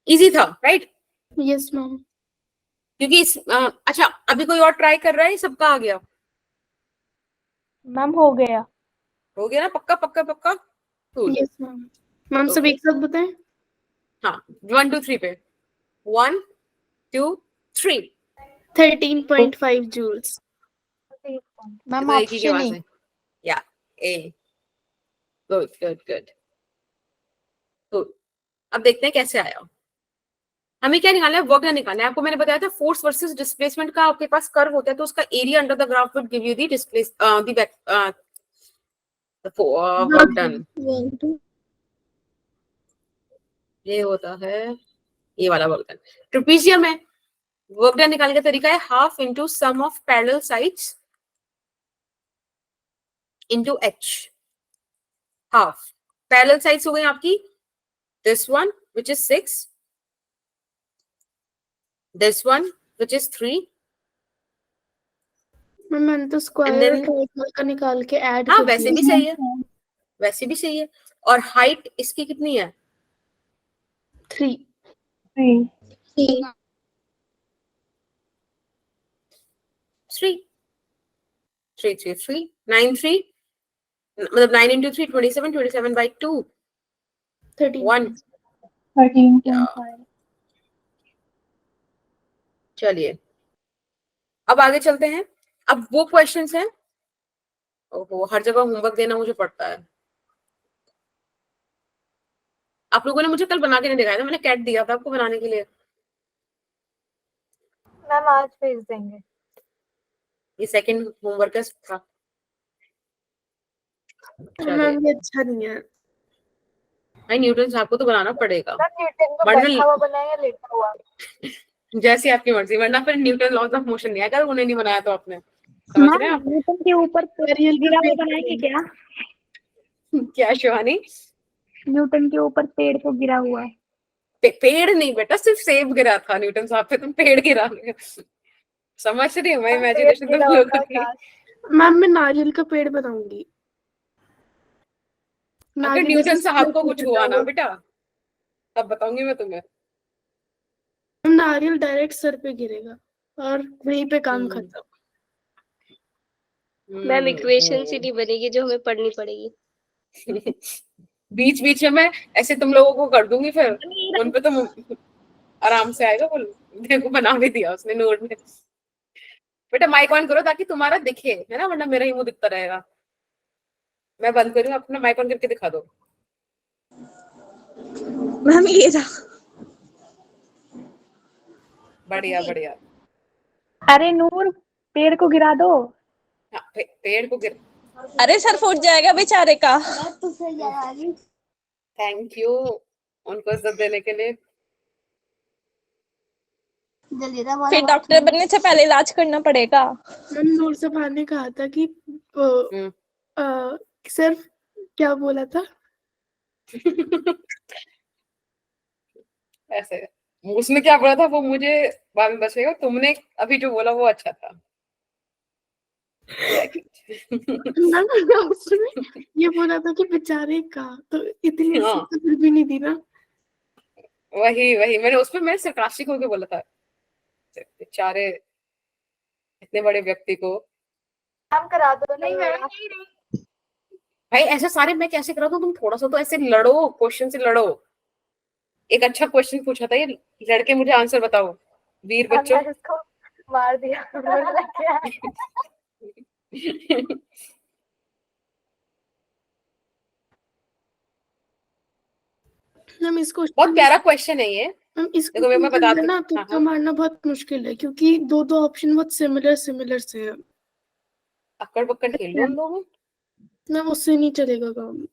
इजी था राइट। Yes ma'am. क्योंकि अच्छा अभी कोई और ट्राई कर रहा है, सबका आ गया? मैम हो गया। हो गया ना? पक्का पक्का पक्का? कूल। Yes ma'am. मैम सब Okay. एक साथ बताएं। हाँ 1 2 3 पे 1 2 3। 13.5 जूल्स। मैम तो एक ही के ऑप्शन पास ए। है या A. Good good good good. अब देखते हैं कैसे आया। हमें क्या निकालना है? वर्क निकालना है। आपको मैंने बताया था फोर्स वर्सेस डिस्प्लेसमेंट का आपके पास कर्व होता है, तो उसका area under the graph would give you the displace the work done. 1 2 ये होता है ये वाला वर्क डन। ट्रेपेजियम है, वर्क डन निकालने का तरीका है half into sum of parallel sides into H. Half parallel sides हो गई आपकी, this one which is 6, this one which is 3, ma'am मैंने तो स्क्वायर then- और ट्रायंगल का निकाल के ऐड हाँ कर वैसे भी दिया। सही है, वैसे भी सही है। और हाइट इसकी कितनी है? 3। 3 3 3 3 3 3 9 3 मतलब 9 into 3 27, 27 by 2 1। 13.5 चलिए अब आगे चलते हैं। अब वो क्वेश्चंस हैं, ओहो हर जगह होमवर्क देना मुझे पड़ता है। आप लोगों ने मुझे कल बना के नहीं दिखाया था, मैंने कैट दिया था आपको बनाने के लिए। मैम आज भेज देंगे। ये सेकंड होमवर्क था। चलिए मैम ये अच्छा नहीं है। भाई न्यूटन साहब को तो बनाना पड़ेगा, मैम न्यूटन को वरना बैठा हुआ बनाया या लेटा हुआ? जैसी आपकी मर्जी, वरना फिर न्यूटन लॉज ऑफ मोशन नहीं आएगा, उन्हें नहीं बनाया तो आपने। समझ रहे हैं आप? न्यूटन के ऊपर नारियल गिरा का हुआ पेड़ बनाएंगे क्या? क्या शिवानी? न्यूटन के ऊपर पेड़ को गिरा हुआ है। पेड़ नहीं बेटा, सिर्फ सेब गिरा था न्यूटन साहब पे, तुम पेड़ गिरा रहे हो। समझ रही हूँ मैं इमेजिनेशन तुम लोगों की। मैम मैं नारियल का पेड़ बनाऊंगी। अगर नारियल न्यूटन जैसे साहब को पेड़ कुछ गिरा हुआ ना हुआ। बेटा, तब बताऊंगी मैं तुम्हें। नारियल डायरेक्ट सर पे गिरेगा और वहीं पे काम खत्म। मैम इक्वेशन ही नहीं बनेगी जो हमें पढ़नी पड़ेगी। बीच बीच में मैं ऐसे तुम लोगों को कर दूंगी, फिर उन पे तुम आराम से आएगा। बोल देखो बना भी दिया उसने नोट में। बेटा माइक ऑन करो ताकि तुम्हारा दिखे, है ना, वरना मेरा ही मुंह दिखता रहेगा। मैं बंद करूँ, अपना माइक ऑन करके दिखा दो। मैम ये रहा। बढ़िया बढ़िया। अरे नूर, पेड़ को गिरा दो। हाँ, पेड़ को गिर। अरे सर फूट जाएगा बेचारे का। थैंक यू उनको इज्जत देने के लिए। फिर डॉक्टर बनने से पहले इलाज करना पड़ेगा। मैम नूर सफान ने कहा था कि सिर्फ क्या बोला था? ऐसे उसमें क्या बोला था वो मुझे बाद में बचेगा, तुमने अभी जो बोला वो अच्छा था। ना ना उसमें ये बोला था कि बेचारे का, तो इतनी हाँ तो फिर भी नहीं दी ना। वही वही मैंने उसमें मैं सरकास्टिक होके बोला था, बेचारे इतने बड़े व्यक्ति को। काम करा दो। नहीं नहीं भाई ऐसे सारे मैं कैसे करा दूं, तुम थोड़ा सा तो ऐसे लड़ो, क्वेश्चन से लड़ो। एक अच्छा क्वेश्चन पूछा था ये, लड़के मुझे आंसर बताओ वीर बच्चों। मैंने इसको मार दिया। मुझे लग गया हम इसको बहुत प्यारा क्वेश्चन है ये। हम इसको देखो मैं बताती हूँ। ना हाँ तुक्का हाँ मारना बहुत मुश्किल है, क्योंकि दो दो ऑप्शन बहुत सिमिलर सिमिलर से हैं। अक्कड़ बक्कड़ खेल लो उन लोगों। ना उससे नहीं चलेगा काम।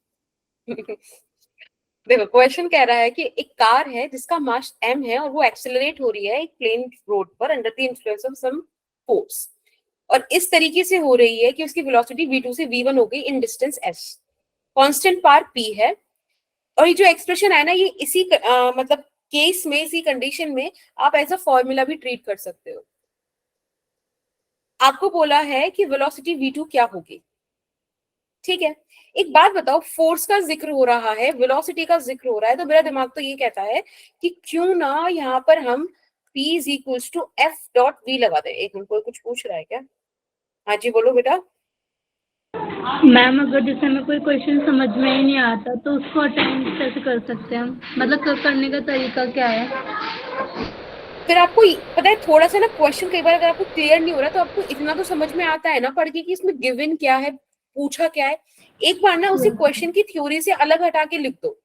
देखो क्वेश्चन कह रहा है कि एक कार है जिसका मास m है और वो एक्सेलरेट हो रही है एक प्लेन रोड पर under the influence of some force, और इस तरीके से हो रही है कि उसकी वेलोसिटी v2 से v1 हो गई इन डिस्टेंस s, कांस्टेंट पार p है। और ये जो एक्सप्रेशन है ना, ये इसी मतलब केस में, इसी कंडीशन में आप एज अ फॉर्मूला भी ट्रीट कर सकते हो। आपको बोला है कि वेलोसिटी v2 क्या होगी, ठीक है। एक बात बताओ, फोर्स का जिक्र हो रहा है, वेलोसिटी का जिक्र हो रहा है, तो मेरा दिमाग तो ये कहता है कि क्यों ना यहाँ पर हम P is equals to F dot V लगा दें। एक मिनट, कोई कुछ पूछ रहा है क्या? हाँ जी बोलो बेटा। मैम अगर जैसे हमें कोई क्वेश्चन समझ में ही नहीं आता तो उसको अटेम्प्ट कैसे कर सकते हैं हम, मतलब करने का तरीका क्या है? फिर आपको पता है थोड़ा सा ना क्वेश्चन कई बार अगर आपको क्लियर नहीं हो रहा तो आपको इतना तो समझ में आता है ना पढ़ के कि इसमें गिवन क्या है, पूछा क्या है। एक बार ना उसी क्वेश्चन की थ्योरी से अलग हटा के लिख दो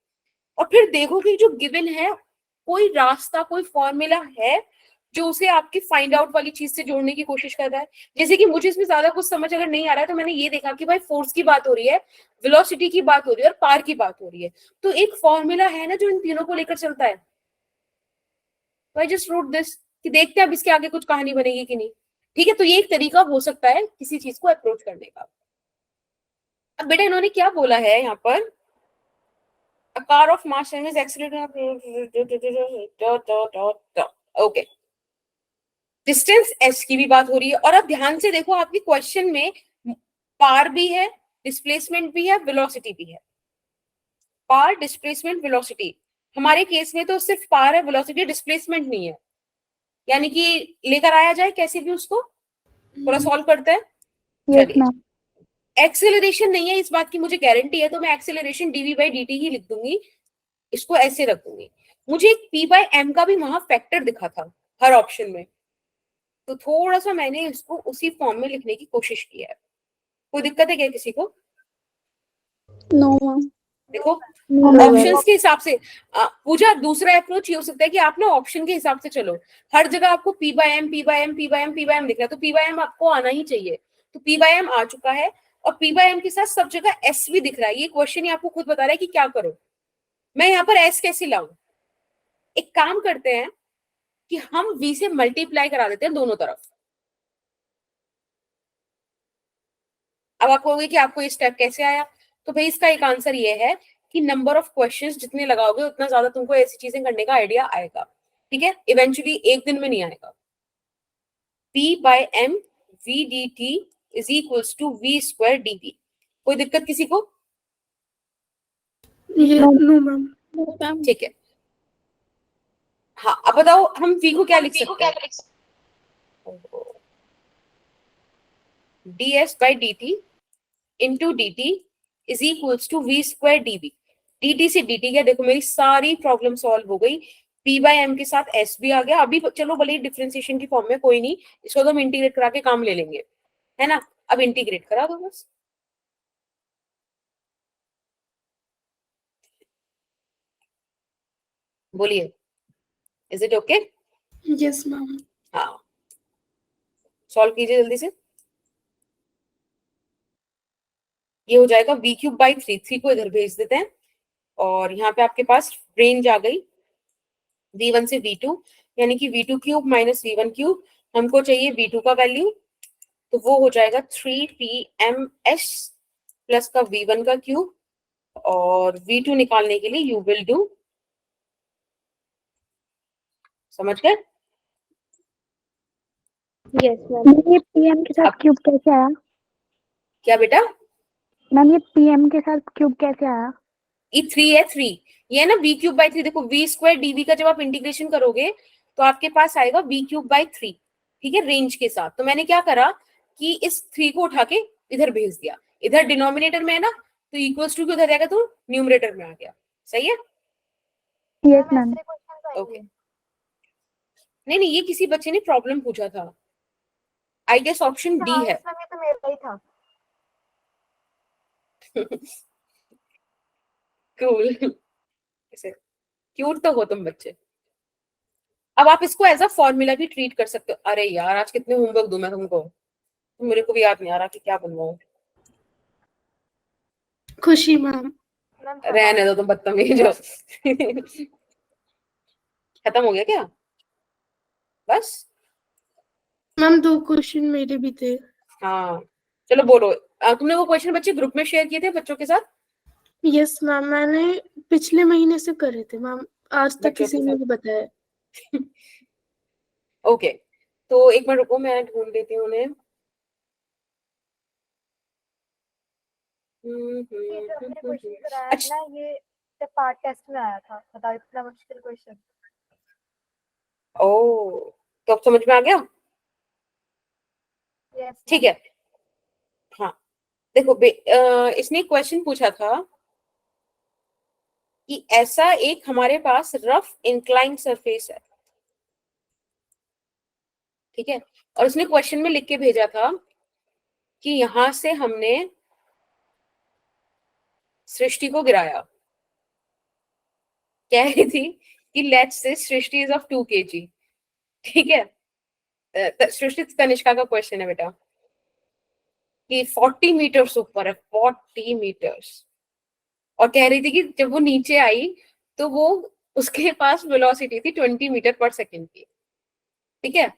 और फिर देखो कि जो गिवन है कोई रास्ता, कोई फॉर्मूला है जो उसे आपकी फाइंड आउट वाली चीज से जोड़ने की कोशिश कर रहा है। जैसे कि मुझे इसमें ज्यादा कुछ समझ अगर नहीं आ रहा है तो मैंने ये देखा कि भाई फोर्स की बात हो रही है, वेलोसिटी की बात हो रही है और पार की बात हो रही है, तो एक फॉर्मूला है ना जो इन तीनों को लेकर चलता है। तो आई जस्ट रोट दिस कि देखते हैं अब इसके आगे कुछ कहानी बनेगी कि नहीं। ठीक है, तो ये एक तरीका हो सकता है किसी चीज को अप्रोच करने का। अब बेटा इन्होंने क्या बोला है यहाँ पर, a car of mass m is accelerating, okay, distance s की भी बात हो रही है। और अब ध्यान से देखो आपकी क्वेश्चन में पार भी है, डिस्प्लेसमेंट भी है, वेलोसिटी भी है। पार, डिस्प्लेसमेंट, वेलोसिटी। हमारे केस में तो सिर्फ पार है, वेलोसिटी, डिस्प्लेसमेंट नहीं है। यानी कि लेकर आया जाए कैसे भी उसको, थोड़ा सॉल्व करते हैं। यस चलिए, मैम। एक्सेलरेशन नहीं है इस बात की मुझे गारंटी है, तो मैं एक्सेलरेशन dv बाई dt ही लिख दूंगी, इसको ऐसे रख दूंगी। मुझे एक p बाई m का भी वहां फैक्टर दिखा था हर ऑप्शन में, तो थोड़ा सा मैंने इसको उसी फॉर्म में लिखने की कोशिश की है। कोई दिक्कत है क्या किसी को? No ma'am. देखो नहीं ऑप्शंस के हिसाब से पूजा, दूसरा अप्रोच ये हो सकता है कि आप ना ऑप्शन के हिसाब से चलो। हर जगह आपको p by m, p by m, p by m, p by m दिख रहा है, तो p बाई m आपको आना ही चाहिए। तो p बाई m आ चुका है और p बाई m के साथ सब जगह s भी दिख रहा है। ये क्वेश्चन ही आपको खुद बता रहा है कि क्या करो, मैं यहाँ पर s कैसे लाऊं। एक काम करते हैं कि हम v से मल्टीप्लाई करा देते हैं दोनों तरफ। अब आप कहोगे कि आपको ये स्टेप कैसे आया, तो भाई इसका एक आंसर ये है कि नंबर ऑफ क्वेश्चंस जितने लगाओगे उतना ज्यादा तुमको ऐसी चीजें करने का आइडिया आएगा। ठीक है, इवेंचुअली एक दिन में नहीं आएगा। p by m v dt is equals to v square dv। कोई दिक्कत किसी को? ये नो मैम। ठीक है, हाँ अब बताओ हम v को क्या लिख सकते हैं? ds by dt into dt is equals to v square dv। dt से dt गया, देखो मेरी सारी प्रॉब्लम सॉल्व हो गई। p बाय m के साथ s भी आ गया। अभी चलो भले ही डिफरेंशिएशन की फॉर्म में, कोई नहीं, इसको तो हम इंटीग्रेट करा के काम ले लेंगे, है ना। अब इंटीग्रेट करा दो बस। बोलिए, is it okay? Yes ma'am. हाँ, सॉल्व कीजिए जल्दी से। ये हो जाएगा v क्यूब बाई 3 को इधर भेज देते हैं और यहाँ पे आपके पास रेंज आ गई v1 से v2, यानी कि v2 cube minus v1 cube. हमको चाहिए v2 का वैल्यू, तो वो हो जाएगा 3pms प्लस का v1 का क्यूब, और v2 निकालने के लिए यू विल डू समझ गए? Yes ma'am. ये पीएम के साथ क्यूब कैसे आया? क्या बेटा? मैम ये पीएम के साथ क्यूब कैसे आया? ये 3 है, 3 ये है ना v क्यूब बाई 3। देखो v स्क्वायर dv का जब आप इंटीग्रेशन करोगे तो आपके पास आएगा v क्यूब बाई 3, ठीक है, रेंज के साथ। तो मैंने क्या करा कि इस 3 को उठा के इधर भेज दिया, इधर डिनोमिनेटर में है ना, तो इक्वल्स टू के उधर जाएगा तो न्यूमरेटर में आ गया। सही है? Yes ma'am. ऐसे क्वेश्चन ओके। नहीं नहीं, ये किसी बच्चे ने प्रॉब्लम पूछा था, आई गेस ऑप्शन डी है। इसमें तो मेरा ही था। कूल। ऐसे क्यूट तो हो तुम बच्चे। अब आप इसको एज अ फॉर्मूला भी ट्रीट कर सकते हो। अरे यार आज कितने होमवर्क दूं मैं तुमको, मेरे को भी याद नहीं आ रहा कि क्या बनवाऊं। खुशी मैम। मैम रहने दो तुम बदतमीज हो। खत्म हो गया क्या? बस? मैम 2 क्वेश्चन मेरे भी थे। हाँ चलो बोलो। तुमने वो क्वेश्चन बच्चे ग्रुप में शेयर किए थे बच्चों के साथ? यस मैम, मैंने पिछले महीने से करे थे मैम, आज तक बच्चों किसी के ने साथ? नहीं बताया। ओके, तो एक मिनट रुको, मैं ढूंढ देती हूँ उन्हें। ये जो हमने क्वेश्चन कराया अच्छा, था ना, ये पार्ट टेस्ट में आया था। बताओ इतना मुश्किल क्वेश्चन। ओ तो अब समझ में आ गया? यस ठीक है। हाँ देखो इसने क्वेश्चन पूछा था कि ऐसा एक हमारे पास रफ इंक्लाइन सरफेस है, ठीक है, और उसने क्वेश्चन में लिख के भेजा था कि यहां से हमने सृष्टि को गिराया। कह रही थी कि let's say Srishti is of 2 kg, ठीक है। सृष्टि तनिष्का का क्वेश्चन है बेटा कि 40 मीटर्स ऊपर है, 40 मीटर्स, और कह रही थी कि जब वो नीचे आई तो वो उसके पास वेलोसिटी थी 20 मीटर पर सेकेंड की, ठीक है।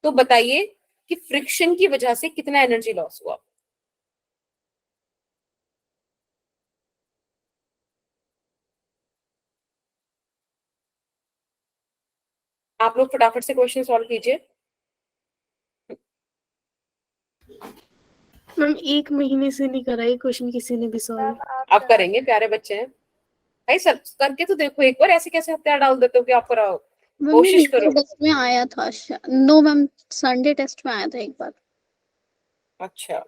तो बताइए कि फ्रिक्शन की वजह से कितना एनर्जी लॉस हुआ? आप लोग फटाफट से क्वेश्चन सॉल्व कीजिए। मैम 1 महीने से नहीं करा ये क्वेश्चन किसी ने भी सॉल्व। मैम आप करेंगे, प्यारे बच्चे हैं भाई, सब करके तो देखो एक बार। ऐसे कैसे हथियार डाल देते हो कि आप कराओ? मम्मी कोशिश न्यूटन करो। टेस्ट में आया था। नो मैम, संडे टेस्ट में आया था एक बार। अच्छा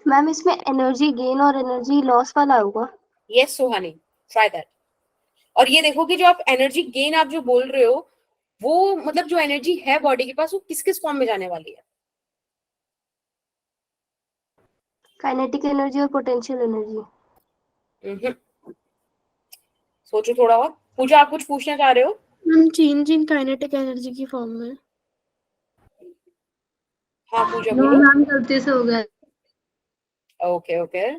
मैम इसमें एनर्जी गेन और एनर्जी लॉस वाला होगा। Yes Suhani, try that. और ये देखो कि जो आप एनर्जी गेन आप जो बोल रहे हो, वो मतलब जो एनर्जी है बॉडी के पास वो किस किस फॉर्म में जाने वाली है? काइनेटिक एनर्जी और पोटेंशियल एनर्जी। हम्म, सोचो थोड़ा और। पूजा आप कुछ पूछना चाह रहे हो? Ma'am change in kinetic energy की फॉर्म में। हाँ पूजा नो बोलो। मैम, गलती से हो गया। Okay okay.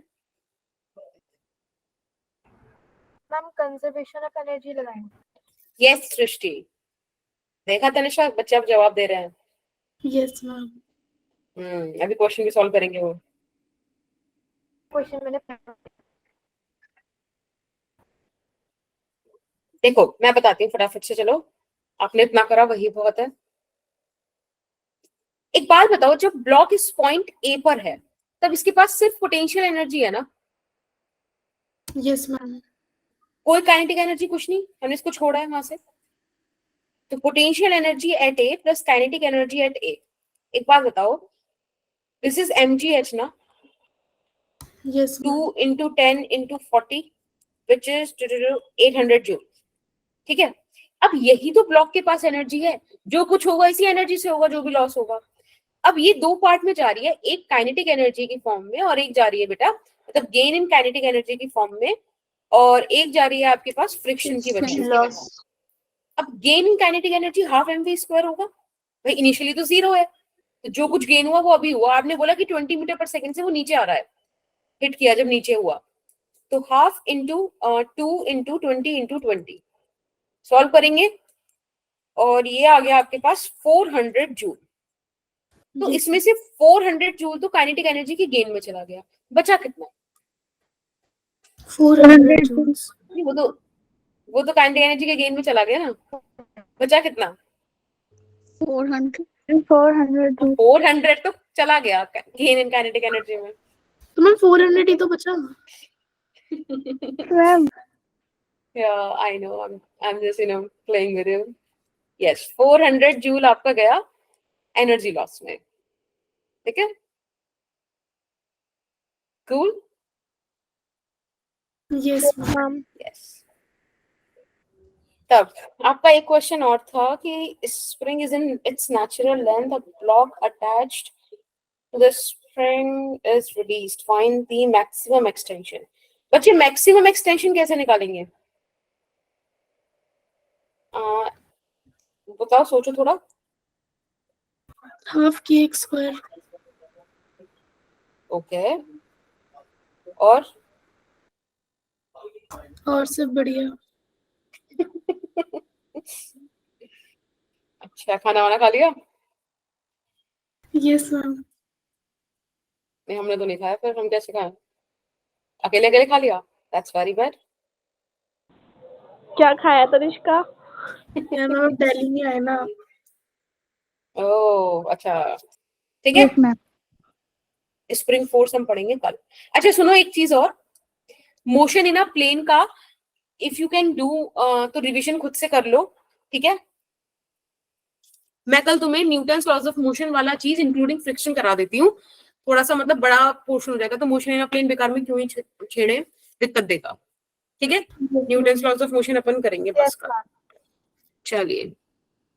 Ma'am conservation of energy लगाएंगे। यस सृष्टि, देखा तनिषा बच्चे अब जवाब दे रहे हैं। Yes ma'am. अभी क्वेश्चन भी सॉल्व करेंगे वो। क्वेश्चन मैंने देखो मैं बताती हूँ फटाफट से, चलो आपने इतना करा वही बहुत है। एक बात बताओ, जब ब्लॉक इस पॉइंट ए पर है तब इसके पास सिर्फ पोटेंशियल एनर्जी है ना? Yes ma'am. कोई काइनेटिक एनर्जी कुछ नहीं, हमने इसको छोड़ा है वहां से। तो potential energy at A plus kinetic energy at A. एक बात बताओ, दिस इज mgh ना? Yes 2 ma'am. into 10 into 40 which is 800 joule, ठीक है। अब यही तो ब्लॉक के पास एनर्जी है, जो कुछ होगा इसी एनर्जी से होगा जो भी लॉस होगा। अब ये दो पार्ट में जा रही है, एक काइनेटिक एनर्जी की फॉर्म में और एक जा रही है बेटा मतलब गेन इन काइनेटिक एनर्जी की फॉर्म में, और एक जा रही है आपके पास फ्रिक्शन की वजह से। लॉस। अब gain in kinetic energy half mv square होगा भाई, इनिशियली तो 0 है, तो जो कुछ गेन हुआ वो अभी हुआ। आपने बोला कि 20 मीटर पर सेकंड से वो नीचे आ रहा है, हिट किया जब नीचे हुआ, तो half into 2 into 20 into 20 solve करेंगे और ये आ गया आपके पास 400 जूल। तो Yes, इसमें से 400 जूल तो काइनेटिक एनर्जी की गेन में चला गया, बचा कितना? 400 joules. नहीं, वो तो काइनेटिक एनर्जी के गेन में चला गया ना, बचा कितना? 400 400 joules. 400 तो चला गया गेन इन काइनेटिक एनर्जी में। तो मैम 400 ही तो बचा। Ma'am Yeah, I know. I'm just playing with you. Yes, 400 joule आपका गया एनर्जी लॉस में, ठीक है? Cool. Yes, ma'am. Yes. तब आपका एक क्वेश्चन और था कि spring is in its natural length, a block attached to the spring is released, find the maximum extension. बच्चे मैक्सिमम एक्सटेंशन कैसे निकालेंगे? बताओ, सोचो थोड़ा। Half kx square. ओके, और और सब बढ़िया। अच्छा, खाना वाना खा लिया? Yes, ma'am. नहीं, हमने तो नहीं खाया, फिर हम कैसे खाएं? अकेले अकेले खा लिया? That's very bad. क्या खाया तनिष्का? मैम आप दिल्ली नहीं आए ना। ओह अच्छा, ठीक है। Yes ma'am. स्प्रिंग फोर्स हम पढ़ेंगे कल। अच्छा सुनो, एक चीज और, मोशन इन अ प्लेन का इफ यू कैन डू तो रिवीजन खुद से कर लो, ठीक है? मैं कल तुम्हें न्यूटन्स लॉज ऑफ मोशन वाला चीज इंक्लूडिंग फ्रिक्शन करा देती हूँ, थोड़ा सा मतलब बड़ा पोर्शन हो जाएगा, तो मोशन इन अ प्लेन बेकार में क्यों ही छेड़े, दिक्कत देगा, ठीक है? न्यूटन्स लॉज ऑफ मोशन अपन करेंगे बस Yes, का। ma'am. चलिए,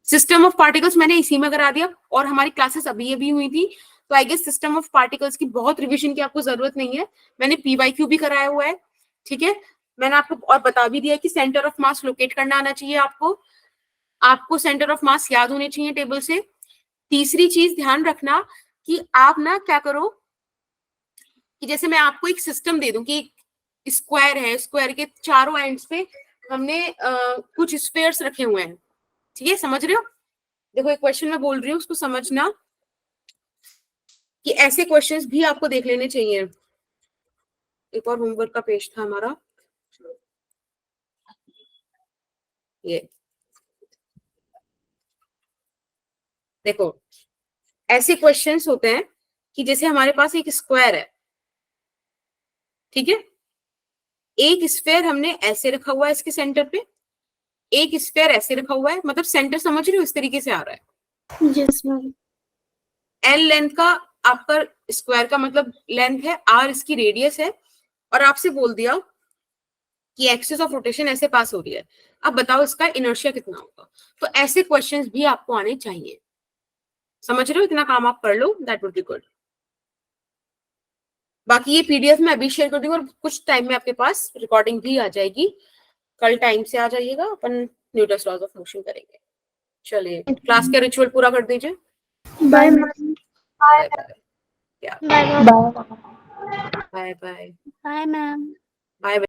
सिस्टम ऑफ पार्टिकल्स मैंने इसी में करा दिया, और हमारी क्लासेस अभी हुई थी, तो I guess system of particles की बहुत रिवीजन की आपको जरूरत नहीं है। मैंने पीवाईक्यू भी कराया हुआ है, ठीक है? मैंने आपको और बता भी दिया कि सेंटर ऑफ मास लोकेट करना आना चाहिए आपको सेंटर ऑफ मास याद होने चाहिए टेबल से। तीसरी चीज ध्यान रखना कि आप ना क्या करो कि जैसे मैं आपको एक सिस्टम दे दूं कि स्क्वायर है, स्क्वायर के चारों एंड्स पे हमने कुछ स्फीयर्स रखे हुए हैं, ठीक है? समझ रहे हो? देखो एक क्वेश्चन मैं बोल रही हूँ, उसको समझना कि ऐसे क्वेश्चंस भी आपको देख लेने चाहिए। एक और होमवर्क का पेज था हमारा, ये देखो, ऐसे क्वेश्चंस होते हैं कि जैसे हमारे पास एक स्क्वायर है, ठीक है? एक स्फीयर हमने ऐसे रखा हुआ है इसके सेंटर पे, एक स्फीयर ऐसे रखा हुआ है, मतलब सेंटर समझ रहे हो, इस तरीके से आ रहा है। Yes, ma'am. एल लेंथ का आपका स्क्वायर का मतलब लेंथ है, आर इसकी रेडियस है, और आपसे बोल दिया कि एक्सिस ऑफ रोटेशन ऐसे पास हो रही है। अब बताओ इसका इनर्शिया कितना होगा? तो ऐसे क्वेश्चंस भी आपको आने चाहिए, समझ रहे हो? इतना काम आप कर लो, दैट वुड बी गुड। बाकी ये पीडीएफ मैं अभी शेयर कर दूंगी, और कुछ टाइम में आपके पास रिकॉर्डिंग भी आ जाएगी। कल टाइम से आ जाइएगा, अपन न्यूटन्स लॉज ऑफ मोशन करेंगे। चलिए, क्लास के रिचुअल पूरा कर दीजिए। Bye, ma'am. Bye bye. Bye ma'am. Bye bye. Bye ma'am. Bye.